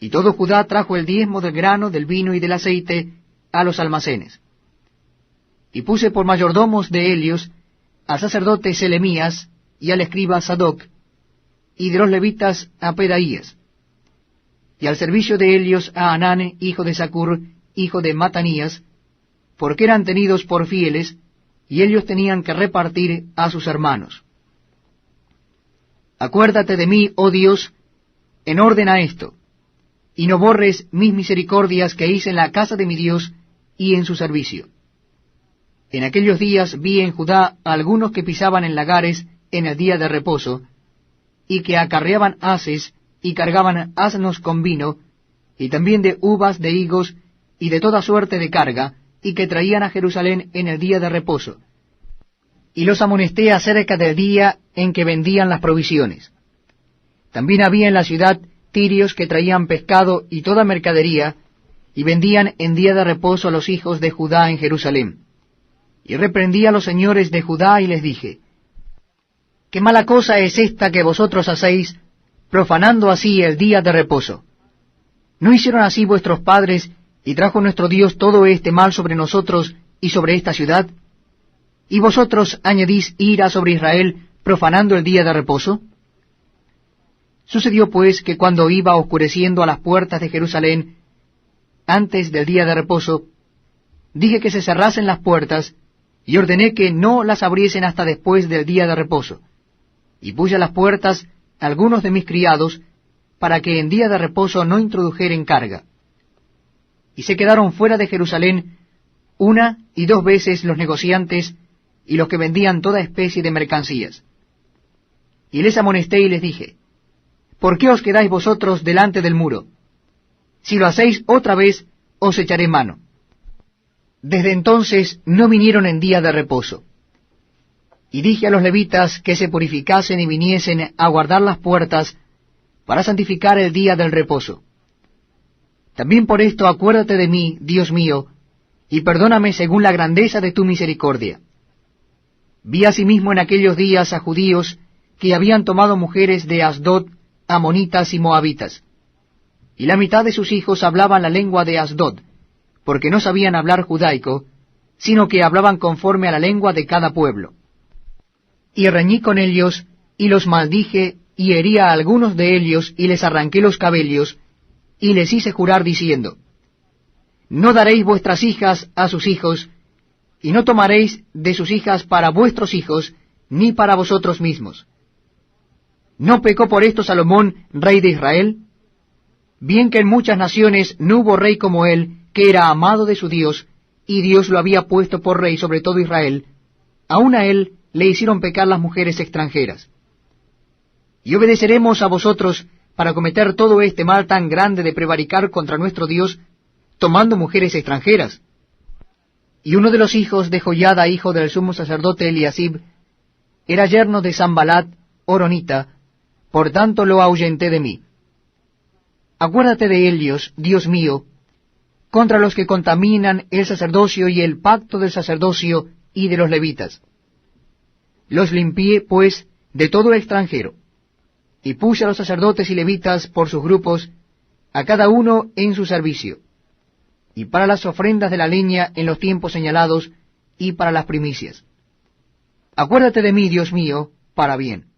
Y todo Judá trajo el diezmo del grano, del vino y del aceite a los almacenes. Y puse por mayordomos de ellos al sacerdote Selemías y al escriba Sadoc, y de los levitas a Pedaías, y al servicio de ellos a Anán, hijo de Zacur, hijo de Matanías, porque eran tenidos por fieles, y ellos tenían que repartir a sus hermanos. Acuérdate de mí, oh Dios, en orden a esto, y no borres mis misericordias que hice en la casa de mi Dios y en su servicio. En aquellos días vi en Judá a algunos que pisaban en lagares en el día de reposo, y que acarreaban haces y cargaban asnos con vino, y también de uvas, de higos, y de toda suerte de carga, y que traían a Jerusalén en el día de reposo. Y los amonesté acerca del día en que vendían las provisiones. También había en la ciudad tirios que traían pescado y toda mercadería, y vendían en día de reposo a los hijos de Judá en Jerusalén. Y reprendí a los señores de Judá y les dije, ¿qué mala cosa es esta que vosotros hacéis, profanando así el día de reposo? ¿No hicieron así vuestros padres, y trajo nuestro Dios todo este mal sobre nosotros y sobre esta ciudad? ¿Y vosotros añadís ira sobre Israel, profanando el día de reposo? Sucedió pues que cuando iba oscureciendo a las puertas de Jerusalén, antes del día de reposo, dije que se cerrasen las puertas, y ordené que no las abriesen hasta después del día de reposo. Y puse a las puertas algunos de mis criados, para que en día de reposo no introdujeren carga. Y se quedaron fuera de Jerusalén 1 y 2 veces los negociantes y los que vendían toda especie de mercancías. Y les amonesté y les dije, ¿por qué os quedáis vosotros delante del muro? Si lo hacéis otra vez, os echaré mano. Desde entonces no vinieron en día de reposo. Y dije a los levitas que se purificasen y viniesen a guardar las puertas para santificar el día del reposo. También por esto acuérdate de mí, Dios mío, y perdóname según la grandeza de tu misericordia. Vi asimismo en aquellos días a judíos que habían tomado mujeres de Asdod, amonitas y moabitas. Y la mitad de sus hijos hablaban la lengua de Asdod, porque no sabían hablar judaico, sino que hablaban conforme a la lengua de cada pueblo. Y reñí con ellos, y los maldije, y herí a algunos de ellos, y les arranqué los cabellos, y les hice jurar diciendo, no daréis vuestras hijas a sus hijos, y no tomaréis de sus hijas para vuestros hijos, ni para vosotros mismos. ¿No pecó por esto Salomón, rey de Israel? Bien que en muchas naciones no hubo rey como él, que era amado de su Dios, y Dios lo había puesto por rey sobre todo Israel, aun a él le hicieron pecar las mujeres extranjeras. Y obedeceremos a vosotros para cometer todo este mal tan grande de prevaricar contra nuestro Dios, tomando mujeres extranjeras. Y uno de los hijos de Joiada, hijo del sumo sacerdote Eliasib, era yerno de Sambalat, horonita, por tanto lo ahuyenté de mí. Acuérdate de ellos, Dios mío, contra los que contaminan el sacerdocio y el pacto del sacerdocio y de los levitas. Los limpié, pues, de todo extranjero, y puse a los sacerdotes y levitas por sus grupos, a cada uno en su servicio, y para las ofrendas de la leña en los tiempos señalados, y para las primicias. Acuérdate de mí, Dios mío, para bien.